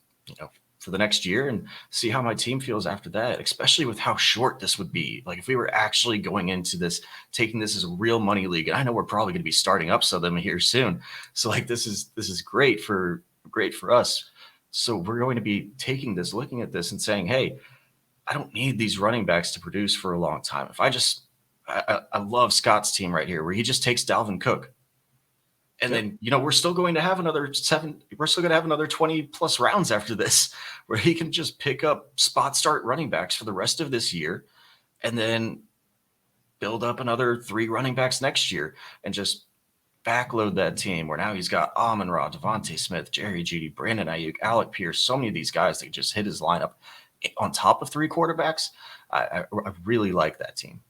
for the next year and see how my team feels after that, especially with how short this would be. Like if we were actually going into this, taking this as a real money league, and I know we're probably going to be starting up some of them here soon. So like this is great for us. So we're going to be taking this, looking at this and saying, hey, I don't need these running backs to produce for a long time. If I love Scott's team right here where he just takes Dalvin Cook. And then, we're still going to have another 20 plus rounds after this where he can just pick up spot start running backs for the rest of this year and then build up another 3 running backs next year and just backload that team where now he's got Amon-Ra, Devontae Smith, Jerry Jeudy, Brandon Ayuk, Alec Pierce, so many of these guys that just hit his lineup on top of 3 quarterbacks. I really like that team.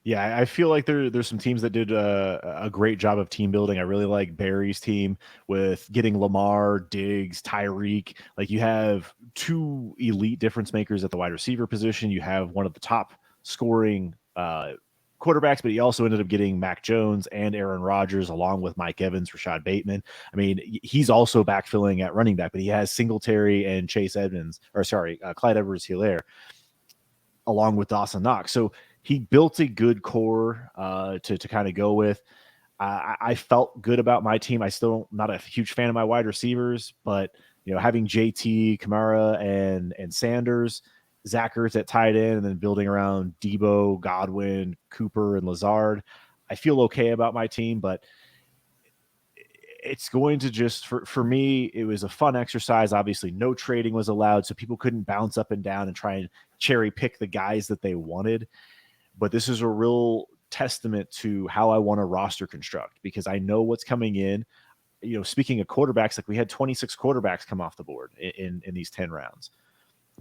Yeah, I feel like there's some teams that did a great job of team building. I really like Barry's team with getting Lamar, Diggs, Tyreek. Like you have 2 elite difference makers at the wide receiver position. You have one of the top scoring quarterbacks, but he also ended up getting Mac Jones and Aaron Rodgers along with Mike Evans, Rashad Bateman. I mean, he's also backfilling at running back, but he has Singletary and Clyde Edwards-Helaire along with Dawson Knox. So he built a good core to kind of go with. I felt good about my team. I still not a huge fan of my wide receivers, but having JT, Kamara, and Sanders, Zach Ertz at tight end, and then building around Debo, Godwin, Cooper, and Lazard, I feel okay about my team. But it's going to just for me, it was a fun exercise. Obviously, no trading was allowed, so people couldn't bounce up and down and try and cherry pick the guys that they wanted. But this is a real testament to how I want to roster construct because I know what's coming in. Speaking of quarterbacks, like we had 26 quarterbacks come off the board in these 10 rounds.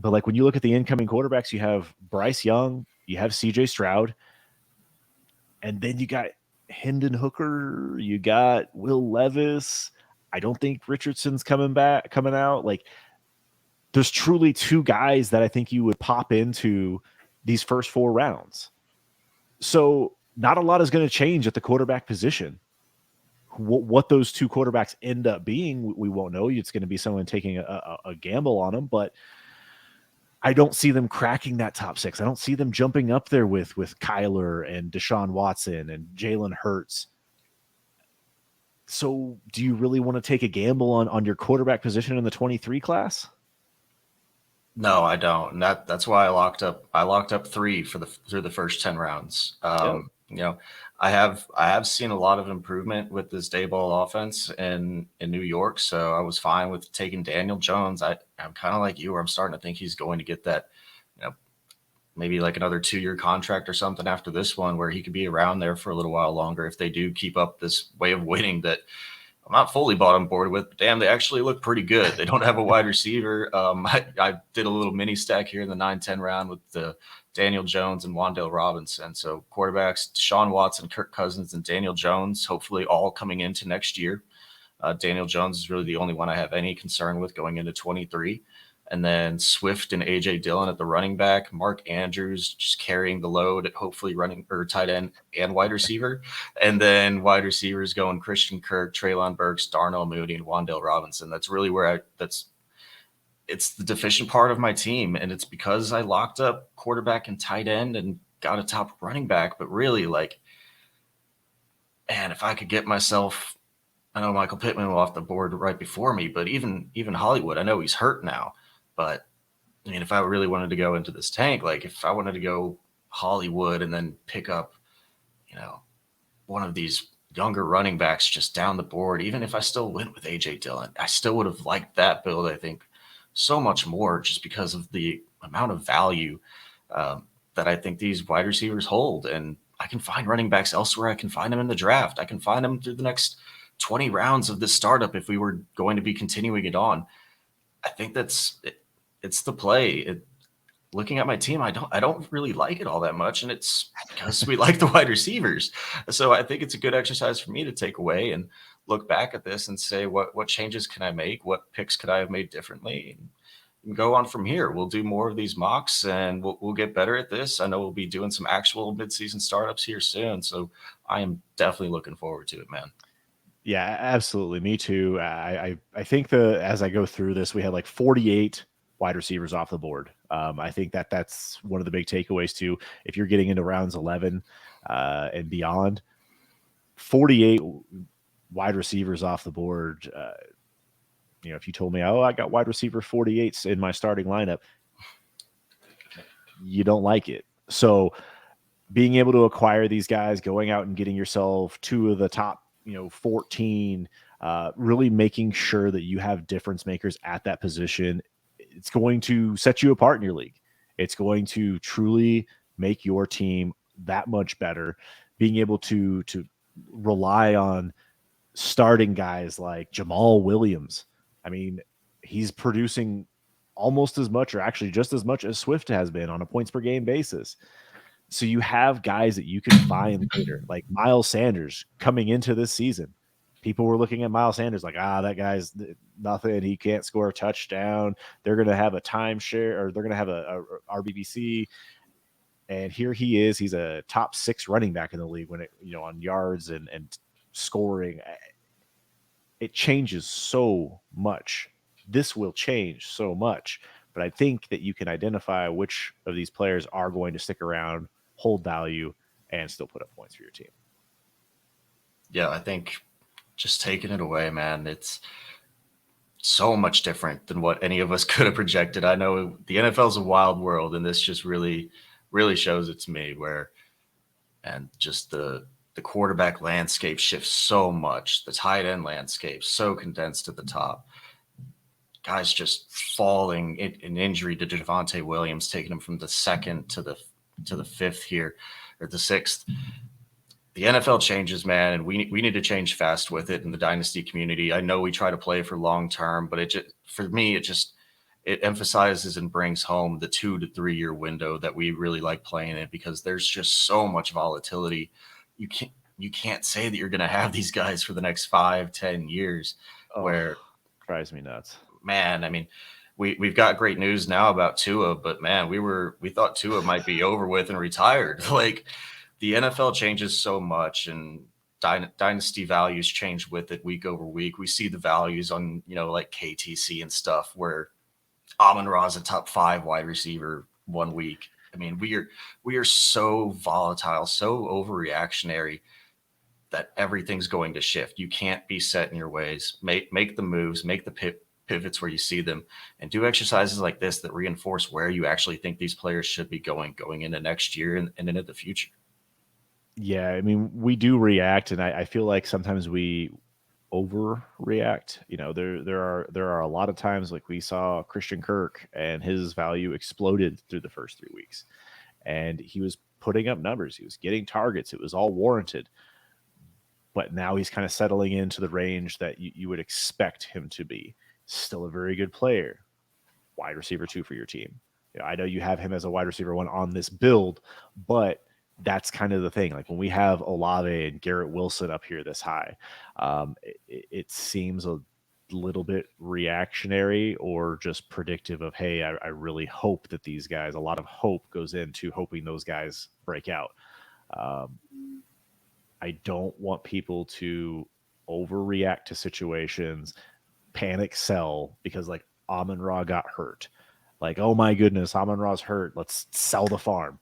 But like when you look at the incoming quarterbacks, you have Bryce Young, you have CJ Stroud, and then you got Hendon Hooker, you got Will Levis. I don't think Richardson's coming out. Like there's truly 2 guys that I think you would pop into these first 4 rounds. So not a lot is going to change at the quarterback position. What those 2 quarterbacks end up being, we won't know. It's going to be someone taking a gamble on them, but I don't see them cracking that top 6. I don't see them jumping up there with Kyler and Deshaun Watson and Jalen Hurts. So do you really want to take a gamble on your quarterback position in the 23 class? No, I don't. And that's why I locked up 3 through the first 10 rounds. You know, I have seen a lot of improvement with this day ball offense in New York, so I was fine with taking Daniel Jones. I'm kind of like you, where I'm starting to think he's going to get that, you know, maybe like another 2-year contract or something after this one, where he could be around there for a little while longer if they do keep up this way of winning that I'm not fully bought on board with. But damn, they actually look pretty good. They don't have a wide receiver. I did a little mini stack here in the 9-10 round with the Daniel Jones and Wan'Dale Robinson. So quarterbacks, Deshaun Watson, Kirk Cousins, and Daniel Jones, hopefully all coming into next year. Daniel Jones is really the only one I have any concern with going into 23. And then Swift and AJ Dillon at the running back, Mark Andrews just carrying the load at hopefully running or tight end and wide receiver. And then wide receivers going Christian Kirk, Traylon Burks, Darnell Mooney, and Wan'Dale Robinson. That's really where it's the deficient part of my team. And it's because I locked up quarterback and tight end and got a top running back. But really, like, man, if I could get myself, I know Michael Pittman will off the board right before me, but even Hollywood, I know he's hurt now. But I mean, if I really wanted to go into this tank, like if I wanted to go Hollywood and then pick up, you know, one of these younger running backs just down the board, even if I still went with AJ Dillon, I still would have liked that build, I think, so much more just because of the amount of value that I think these wide receivers hold. And I can find running backs elsewhere. I can find them in the draft. I can find them through the next 20 rounds of this startup if we were going to be continuing it on. I think that's it, it's the play. Looking at my team, I don't really like it all that much, and it's because we like the wide receivers. So I think it's a good exercise for me to take away and look back at this and say what changes can I make, what picks could I have made differently, and go on from here. We'll do more of these mocks, and we'll get better at this. I know we'll be doing some actual midseason startups here soon, so I am definitely looking forward to it, man. Yeah, absolutely. Me too. I think as I go through this, we had like 48 wide receivers off the board. I think that's one of the big takeaways too. If you're getting into rounds 11 and beyond, 48 wide receivers off the board. If you told me, oh, I got wide receiver 48s in my starting lineup, you don't like it. So being able to acquire these guys, going out and getting yourself two of the top, 14, really making sure that you have difference makers at that position, it's going to set you apart in your league. It's going to truly make your team that much better. Being able to rely on starting guys like Jamal Williams. I mean, he's producing almost as much, or actually just as much as Swift has been on a points per game basis. So you have guys that you can find later, like Miles Sanders coming into this season. People were looking at Miles Sanders like, that guy's nothing. He can't score a touchdown. They're going to have a timeshare, or they're going to have a RBBC. And here he is. He's a top 6 running back in the league when on yards and scoring. It changes so much. This will change so much. But I think that you can identify which of these players are going to stick around, hold value, and still put up points for your team. Yeah, I think just taking it away, man, it's so much different than what any of us could have projected. I know the NFL is a wild world, and this just really, really shows it to me and just the quarterback landscape shifts so much. The tight end landscape so condensed at the top. Guys just falling in injury to Javonte Williams, taking him from the 2nd to the 5th here, or the 6th. The NFL changes, man, and we need to change fast with it in the dynasty community. I know we try to play for long term, but for me it emphasizes and brings home the 2 to 3 year window that we really like playing it, because there's just so much volatility. You can't say that you're going to have these guys for the next 5-10 years. Where drives me nuts, man. I mean, we've got great news now about Tua, but man, we thought Tua might be over with and retired. Like, the NFL changes so much, and dynasty values change with it week over week. We see the values on, like KTC and stuff, where Amon-Ra is a top 5 wide receiver one week. I mean, we are so volatile, so overreactionary, that everything's going to shift. You can't be set in your ways. Make the moves, make the pivots where you see them, and do exercises like this that reinforce where you actually think these players should be going into next year and into the future. Yeah, I mean, we do react, and I feel like sometimes we overreact. There are a lot of times like we saw Christian Kirk and his value exploded through the first 3 weeks, and he was putting up numbers, he was getting targets, it was all warranted. But now he's kind of settling into the range that you would expect him to be. Still a very good player, wide receiver two for your team. I know you have him as a wide receiver one on this build, but that's kind of the thing. Like when we have Olave and Garrett Wilson up here this high, it seems a little bit reactionary or just predictive of, hey, I really hope that these guys, a lot of hope goes into hoping those guys break out. Um, I don't want people to overreact to situations, panic sell because like Amon Ra got hurt. Like, oh my goodness, Amon Ra's hurt. Let's sell the farm.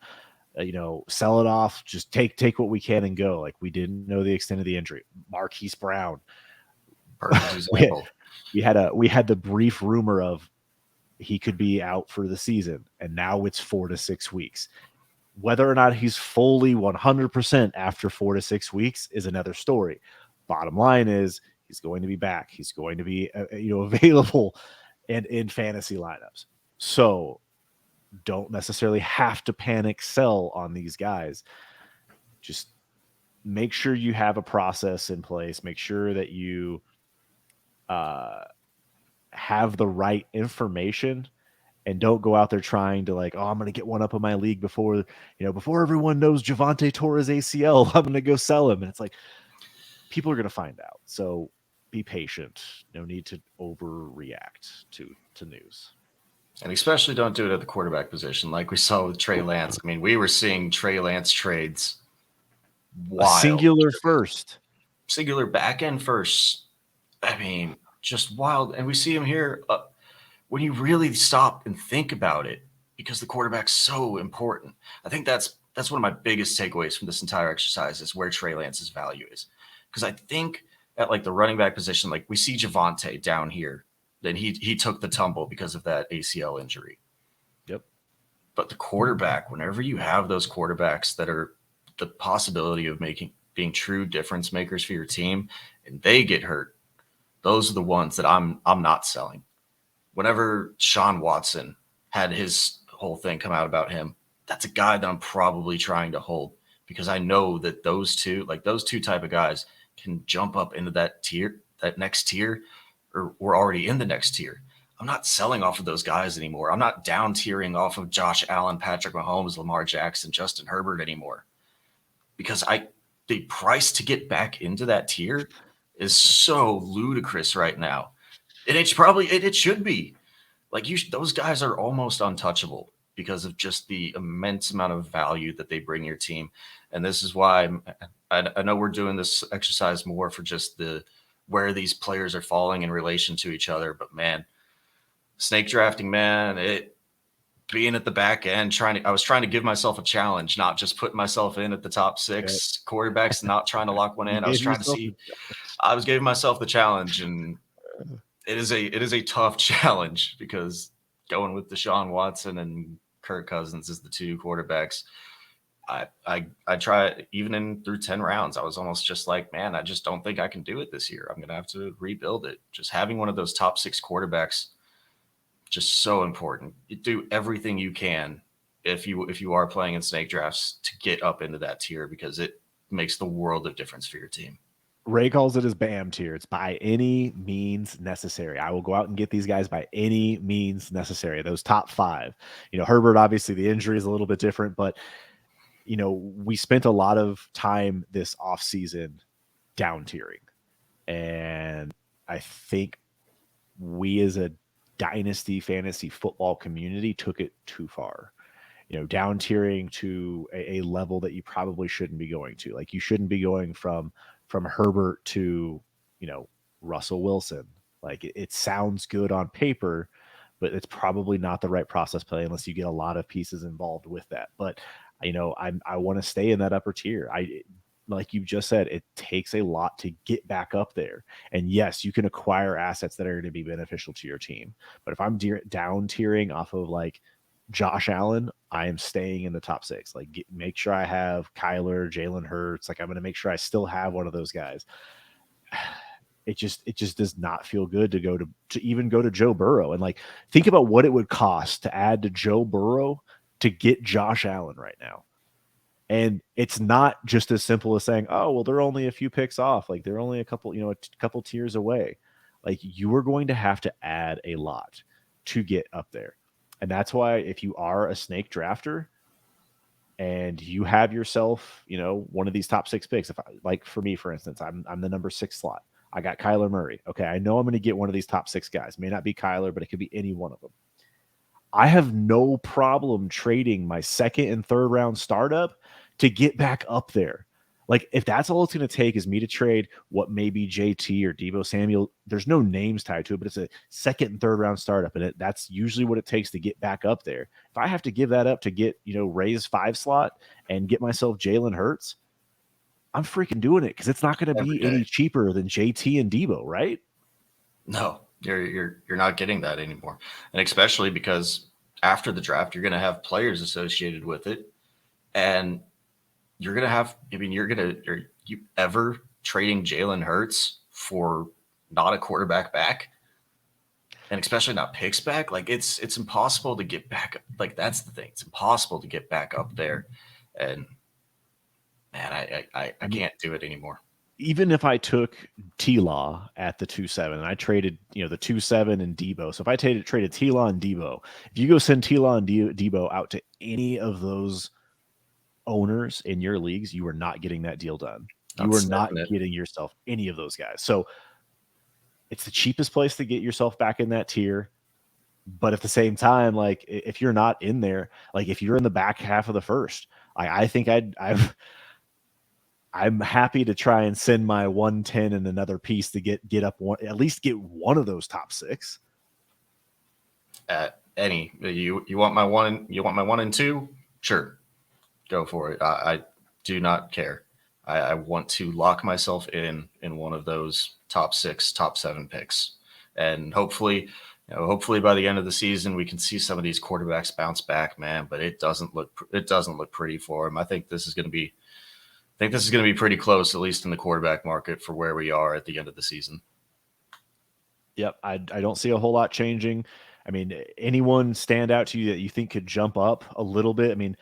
Sell it off. Just take what we can and go. Like we didn't know the extent of the injury. Marquise Brown. Perfect we had, example. we had the brief rumor of he could be out for the season, and now it's 4 to 6 weeks. Whether or not he's fully 100% after 4 to 6 weeks is another story. Bottom line is he's going to be back. He's going to be available and in fantasy lineups. So don't necessarily have to panic sell on these guys. Just make sure you have a process in place. Make sure that you uh, have the right information and don't go out there trying to like, oh, I'm going to get one up in my league before everyone knows Javante tore his ACL. I'm going to go sell him. And it's like, people are going to find out. So be patient. No need to overreact to news. And especially don't do it at the quarterback position, like we saw with Trey Lance. I mean, we were seeing Trey Lance trades A wild, singular just first. singular back end first. I mean, just wild. And we see him here when you really stop and think about it, because the quarterback's so important. I think that's one of my biggest takeaways from this entire exercise is where Trey Lance's value is. Because I think at like the running back position, like we see Javante down here, then he took the tumble because of that ACL injury. Yep. But the quarterback, whenever you have those quarterbacks that are the possibility of being true difference makers for your team, and they get hurt, those are the ones that I'm not selling. Whenever Sean Watson had his whole thing come out about him, that's a guy that I'm probably trying to hold because I know that those two type of guys can jump up into that tier, that next tier, or we're already in the next tier. I'm not selling off of those guys anymore. I'm not down tiering off of Josh Allen, Patrick Mahomes, Lamar Jackson, Justin Herbert anymore because the price to get back into that tier is so ludicrous right now. And it should be. Like those guys are almost untouchable because of just the immense amount of value that they bring your team. And this is why I know we're doing this exercise more for just the where these players are falling in relation to each other. But man, snake drafting, man, it being at the back end, I was trying to give myself a challenge, not just putting myself in at the top six quarterbacks, not trying to lock one You in. I was gave trying to yourself see, I was giving myself the challenge, and it is a tough challenge because going with Deshaun Watson and Kirk Cousins as the two quarterbacks, I try even in through 10 rounds, I was almost just like, man, I just don't think I can do it this year. I'm gonna have to rebuild it. Just having one of those top six quarterbacks, just so important. You do everything you can if you are playing in snake drafts to get up into that tier because it makes the world of difference for your team. Ray calls it his BAM tier. It's by any means necessary. I will go out and get these guys by any means necessary. Those top five. Herbert, obviously the injury is a little bit different, but we spent a lot of time this offseason down tiering. And I think we as a dynasty fantasy football community took it too far. Down tiering to a level that you probably shouldn't be going to. Like you shouldn't be going from Herbert to, Russell Wilson. Like it sounds good on paper, but it's probably not the right process play unless you get a lot of pieces involved with that. But I want to stay in that upper tier. Like you just said, it takes a lot to get back up there. And yes, you can acquire assets that are going to be beneficial to your team. But if I'm down tiering off of like Josh Allen I am staying in the top 6. Like, make sure I have Kyler, Jalen Hurts. Like, I'm going to make sure I still have one of those guys. It just does not feel good to even go to Joe Burrow. And like, think about what it would cost to add to Joe Burrow to get Josh Allen right now. And it's not just as simple as saying, oh, well, they're only a few picks off. Like, they're only a couple, a couple tiers away. Like, you are going to have to add a lot to get up there. And that's why if you are a snake drafter and you have yourself, one of these top 6 picks, if I, like for me, for instance, I'm the number 6 slot. I got Kyler Murray. Okay, I know I'm going to get one of these top 6 guys. May not be Kyler, but it could be any one of them. I have no problem trading my second and third round startup to get back up there. Like, if that's all it's going to take is me to trade what may be JT or Debo Samuel, there's no names tied to it, but it's a second and third round startup. And that's usually what it takes to get back up there. If I have to give that up to get, Ray's 5 slot and get myself Jalen Hurts, I'm freaking doing it because it's not going to every be day. any cheaper than JT and Debo, right? No, you're not getting that anymore, and especially because after the draft, you're going to have players associated with it, and you're going to have. I mean, are you ever trading Jalen Hurts for not a quarterback back, and especially not picks back? Like, it's impossible to get back. Like, that's the thing. It's impossible to get back up there, and man, I mean, can't do it anymore. even if I took T-Law at the 2-7 and I traded, the 2-7 and Debo. So if I traded T-Law and Debo, if you go send T-Law and Debo out to any of those owners in your leagues, you are not getting that deal done. You are not getting yourself any of those guys. So it's the cheapest place to get yourself back in that tier. But at the same time, like, if you're not in there, like if you're in the back half of the first, I think I'm happy to try and send my 110 and another piece to get up one, at least get one of those top 6. At any you want my 1 and 2? Sure, go for it. I do not care. I want to lock myself in one of those top 6, top 7 picks, and hopefully by the end of the season we can see some of these quarterbacks bounce back, man. But it doesn't look pretty for him. I think this is going to be pretty close, at least in the quarterback market, for where we are at the end of the season. Yep, I don't see a whole lot changing. I mean, anyone stand out to you that you think could jump up a little bit? I mean,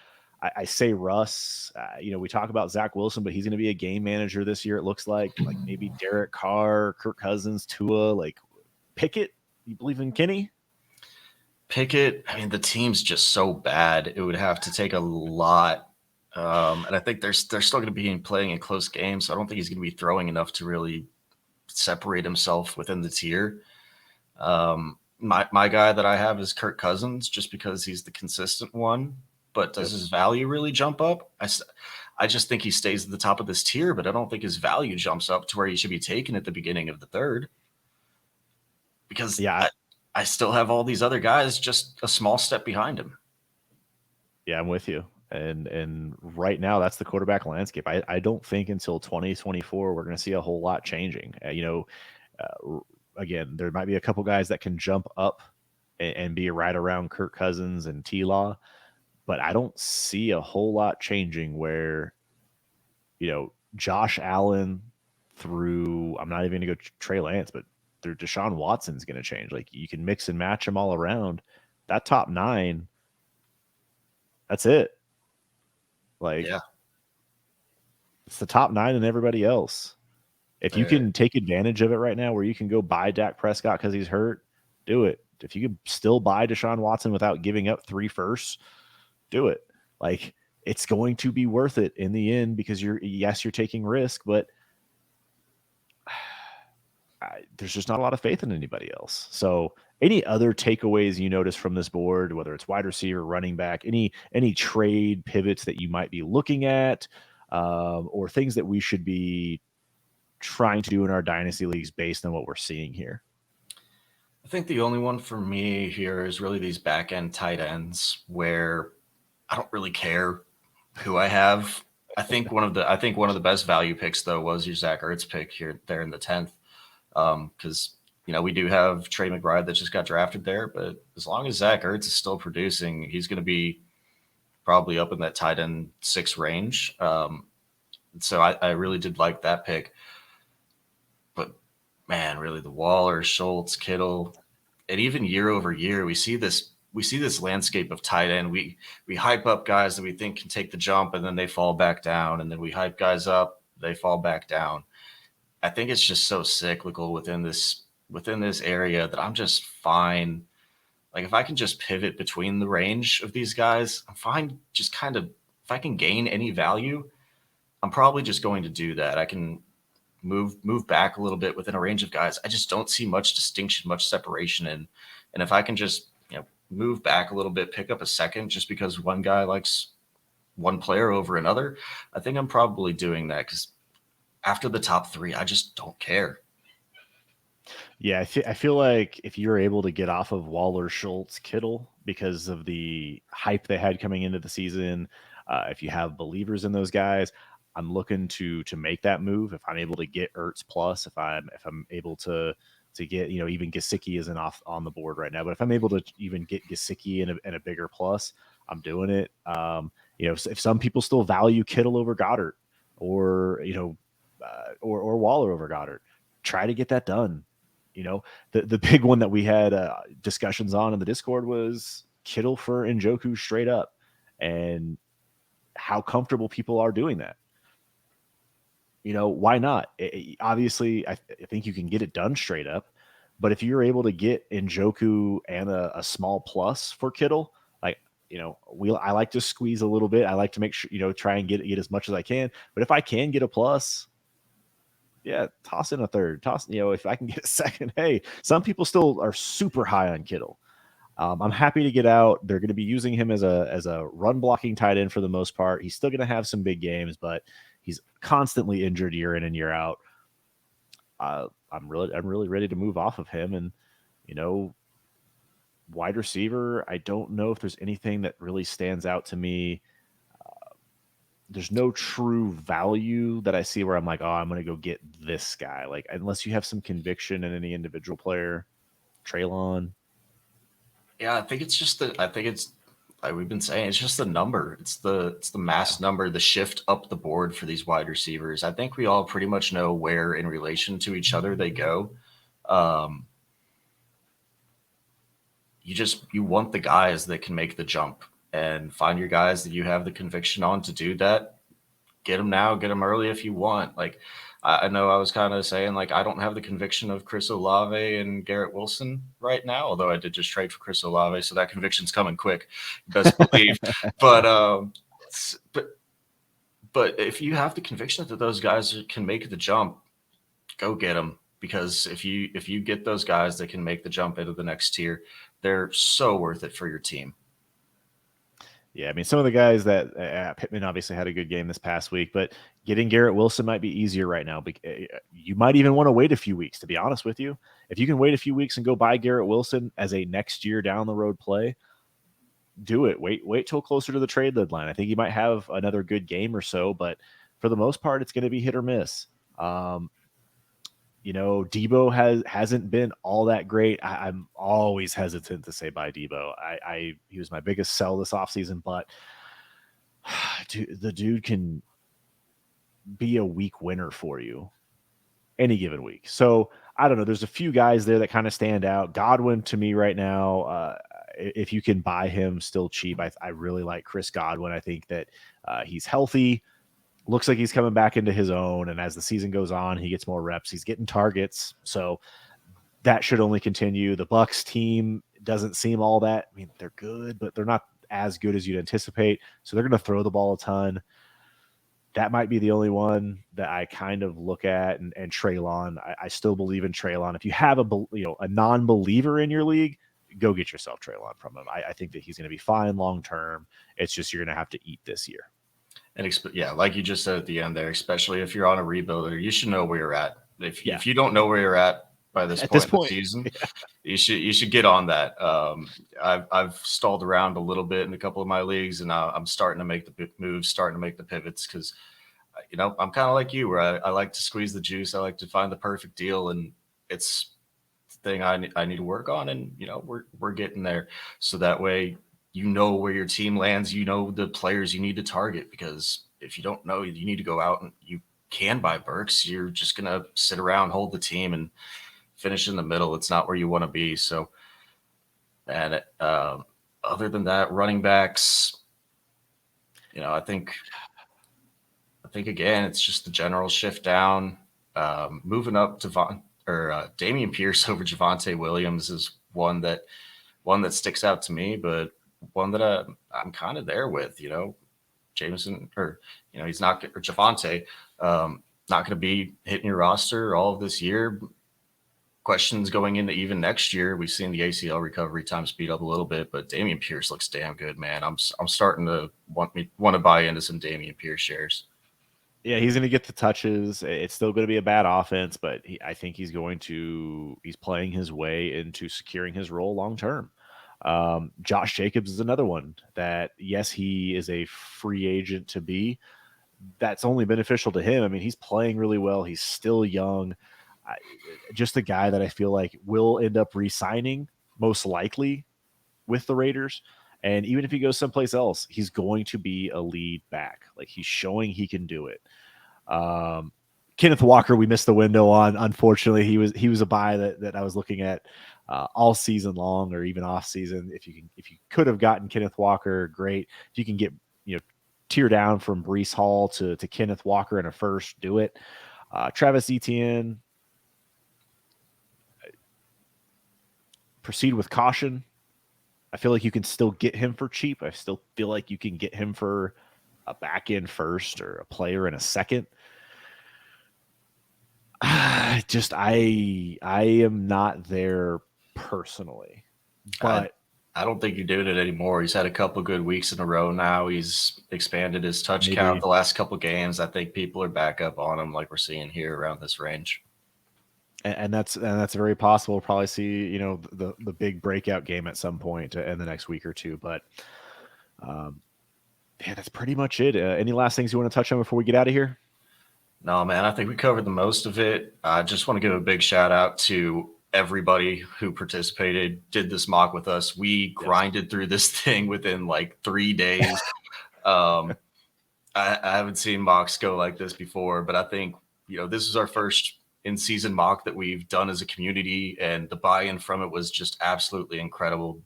I say Russ. We talk about Zach Wilson, but he's going to be a game manager this year. It looks like maybe Derek Carr, Kirk Cousins, Tua, like Pickett. You believe in Kenny? Pickett. I mean, the team's just so bad. It would have to take a lot. And I think they're still going to be playing in close games. So I don't think he's going to be throwing enough to really separate himself within the tier. My guy that I have is Kirk Cousins, just because he's the consistent one. But does his value really jump up? I just think he stays at the top of this tier, but I don't think his value jumps up to where he should be taken at the beginning of the third. Because I still have all these other guys just a small step behind him. Yeah, I'm with you. And right now, that's the quarterback landscape. I don't think until 2024 we're going to see a whole lot changing. Again, there might be a couple guys that can jump up and be right around Kirk Cousins and T-Law, but I don't see a whole lot changing where, Josh Allen through, I'm not even going to go Trey Lance, but through Deshaun Watson's going to change. Like, you can mix and match them all around. That top 9, that's it. Like, yeah. It's the top 9 and everybody else. If you can take advantage of it right now where you can go buy Dak Prescott because he's hurt, do it. If you could still buy Deshaun Watson without giving up 3 firsts, do it. Like, it's going to be worth it in the end because you're taking risk, but there's just not a lot of faith in anybody else. So any other takeaways you notice from this board, whether it's wide receiver, running back, any trade pivots that you might be looking at, or things that we should be trying to do in our dynasty leagues based on what we're seeing here? I think the only one for me here is really these back end tight ends where I don't really care who I have. I think one of the best value picks though was your Zach Ertz pick there in the 10th. Because we do have Trey McBride that just got drafted there, but as long as Zach Ertz is still producing, he's going to be probably up in that tight end 6 range. So I really did like that pick. But man, really the Waller, Schultz, Kittle, and even year over year, we see this landscape of tight end. We hype up guys that we think can take the jump, and then they fall back down, and then we hype guys up, they fall back down. I think it's just so cyclical within this area that I'm just fine. Like if I can just pivot between the range of these guys, I'm fine. Just kind of if I can gain any value, I'm probably just going to do that. I can move back a little bit within a range of guys. I just don't see much distinction, much separation in. And if I can just move back a little bit, pick up a second just because one guy likes one player over another, I think I'm probably doing that because after the top 3, I just don't care. Yeah, I feel like if you're able to get off of Waller, Schultz, Kittle because of the hype they had coming into the season, if you have believers in those guys, I'm looking to make that move. If I'm able to get Ertz plus, if I'm able to get even Gesicki isn't off on the board right now, but if I'm able to even get Gesicki in a bigger plus, I'm doing it. If some people still value Kittle over Goddard, or or Waller over Goddard, try to get that done. The big one that we had discussions on in the Discord was Kittle for Njoku straight up, and how comfortable people are doing that. Why not? Obviously, I think you can get it done straight up, but if you're able to get Njoku and a small plus for Kittle, like I like to squeeze a little bit. I like to make sure try and get as much as I can. But if I can get a plus, yeah, toss in a third. If I can get a second. Hey, some people still are super high on Kittle. I'm happy to get out. They're going to be using him as a run blocking tight end for the most part. He's still going to have some big games, but he's constantly injured year in and year out. I'm really ready to move off of him. And you know, wide receiver, I don't know if there's anything that really stands out to me. There's no true value that I see where I'm like, oh, I'm going to go get this guy. Like, unless you have some conviction in any individual player, Traylon. Yeah, I think it's just I think it's like we've been saying, it's just the number. It's the mass number, the shift up the board for these wide receivers. I think we all pretty much know where in relation to each other they go. Um, you want the guys that can make the jump and find your guys that you have the conviction on to do that. Get them now, get them early if you want. Like I know I was kind of saying like I don't have the conviction of Chris Olave and Garrett Wilson right now, although I did just trade for Chris Olave, so that conviction's coming quick, best believe. But but but if you have the conviction that those guys can make the jump, go get them because if you get those guys that can make the jump into the next tier, they're so worth it for your team. Yeah, I mean, some of the guys that Pittman obviously had a good game this past week, but getting Garrett Wilson might be easier right now. You might even want to wait a few weeks, to be honest with you. If you can wait a few weeks and go buy Garrett Wilson as a next year down the road play, do it. Wait till closer to the trade deadline. I think he might have another good game or so, but for the most part, it's going to be hit or miss. Debo hasn't been all that great. I'm always hesitant to say bye Debo. He was my biggest sell this offseason, but the dude can be a week winner for you any given week. So I don't know. There's a few guys there that kind of stand out. Godwin to me right now, if you can buy him still cheap, I really like Chris Godwin. I think that he's healthy. Looks like he's coming back into his own, and as the season goes on, he gets more reps. He's getting targets, so that should only continue. The Bucks team doesn't seem all that. I mean, they're good, but they're not as good as you'd anticipate. So they're going to throw the ball a ton. That might be the only one that I kind of look at, and Traylon. I still believe in Traylon. If you have a non-believer in your league, go get yourself Traylon from him. I think that he's going to be fine long term. It's just you're going to have to eat this year. And yeah, like you just said at the end there, especially if you're on a rebuilder, you should know where you're at. If you don't know where you're at by this point in the season, you should get on that. I've stalled around a little bit in a couple of my leagues, and I'm starting to make the moves, starting to make the pivots because I'm kind of like you, where I like to squeeze the juice. I like to find the perfect deal, and it's the thing I need to work on, and we're getting there. So that way you know where your team lands, you know the players you need to target, because if you don't know, you need to go out and you can buy Burks. You're just going to sit around, hold the team, and finish in the middle. It's not where you want to be. So, and other than that, running backs, I think again, it's just the general shift down. Moving up to Damian Pierce over Javonte Williams is one that sticks out to me, but one that I'm kind of there with. Jameson, or he's not, or Javonte, not going to be hitting your roster all of this year. Questions going into even next year. We've seen the ACL recovery time speed up a little bit, but Damian Pierce looks damn good, man. I'm starting to want to buy into some Damian Pierce shares. Yeah, he's going to get the touches. It's still going to be a bad offense, but I think he's playing his way into securing his role long term. Josh Jacobs is another one that, yes, he is a free agent to be. That's only beneficial to him. I mean, he's playing really well. He's still young. Just a guy that I feel like will end up re-signing most likely with the Raiders. And even if he goes someplace else, he's going to be a lead back. Like, he's showing he can do it. Kenneth Walker, we missed the window on. Unfortunately, he was a buy that I was looking at all season long, or even off season. If you could have gotten Kenneth Walker, great. If you can get tear down from Breece Hall to Kenneth Walker in a first, do it. Travis Etienne, proceed with caution. I feel like you can still get him for cheap. I still feel like you can get him for a back end first or a player in a second. I am not there personally, but I don't think you're doing it anymore. He's had a couple of good weeks in a row now. He's expanded his touch count the last couple of games. I think people are back up on him, like we're seeing here around this range. And that's very possible. We'll probably see, the big breakout game at some point in the next week or two. But yeah, that's pretty much it. Any last things you want to touch on before we get out of here? No, man, I think we covered the most of it. I just want to give a big shout out to everybody who participated, did this mock with us. We grinded through this thing within like 3 days. I haven't seen mocks go like this before, but I think, this is our first in-season mock that we've done as a community, and the buy-in from it was just absolutely incredible.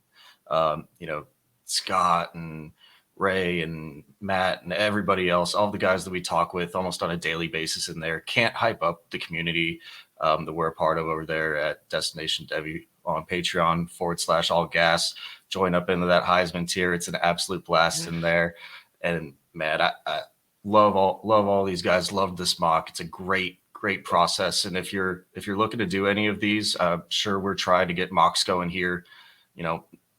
Scott and Ray and Matt and everybody else, all the guys that we talk with almost on a daily basis in there, can't hype up the community that we're a part of over there at Destination Debbie on Patreon /all gas. Join up into that Heisman tier. It's an absolute blast in there. And man, I love all these guys. Love this mock. It's a great process. And if you're looking to do any of these, sure, we're trying to get mocks going here,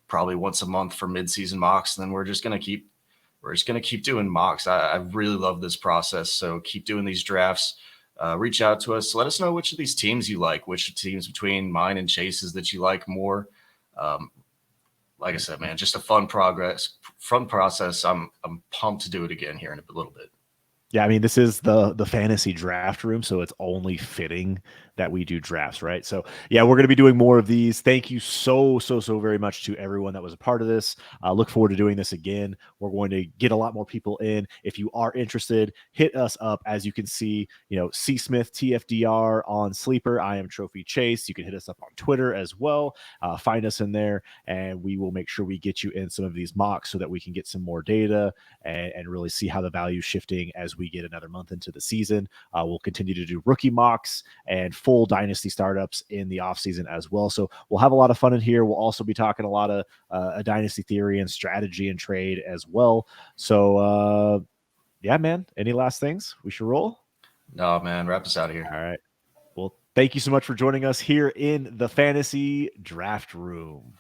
probably once a month for mid-season mocks. And then we're just going to keep doing mocks. I really love this process. So keep doing these drafts. Reach out to us. Let us know which of these teams you like, which teams between mine and Chase's that you like more. Like I said, man, just a fun process. I'm pumped to do it again here in a little bit. Yeah, I mean, this is the fantasy draft room, so it's only fitting that we do drafts, right? So, yeah, we're going to be doing more of these. Thank you so very much to everyone that was a part of this. Look forward to doing this again. We're going to get a lot more people in. If you are interested, hit us up. As you can see, C Smith TFDR on Sleeper. I am Trophy Chase. You can hit us up on Twitter as well. Find us in there, and we will make sure we get you in some of these mocks so that we can get some more data and really see how the value is shifting as we get another month into the season. We'll continue to do rookie mocks and full Dynasty startups in the offseason as well. So we'll have a lot of fun in here. We'll also be talking a lot of a Dynasty theory and strategy and trade as well. So, yeah, man, any last things? We should roll? No, man, wrap us out of here. All right. Well, thank you so much for joining us here in the Fantasy Draft Room.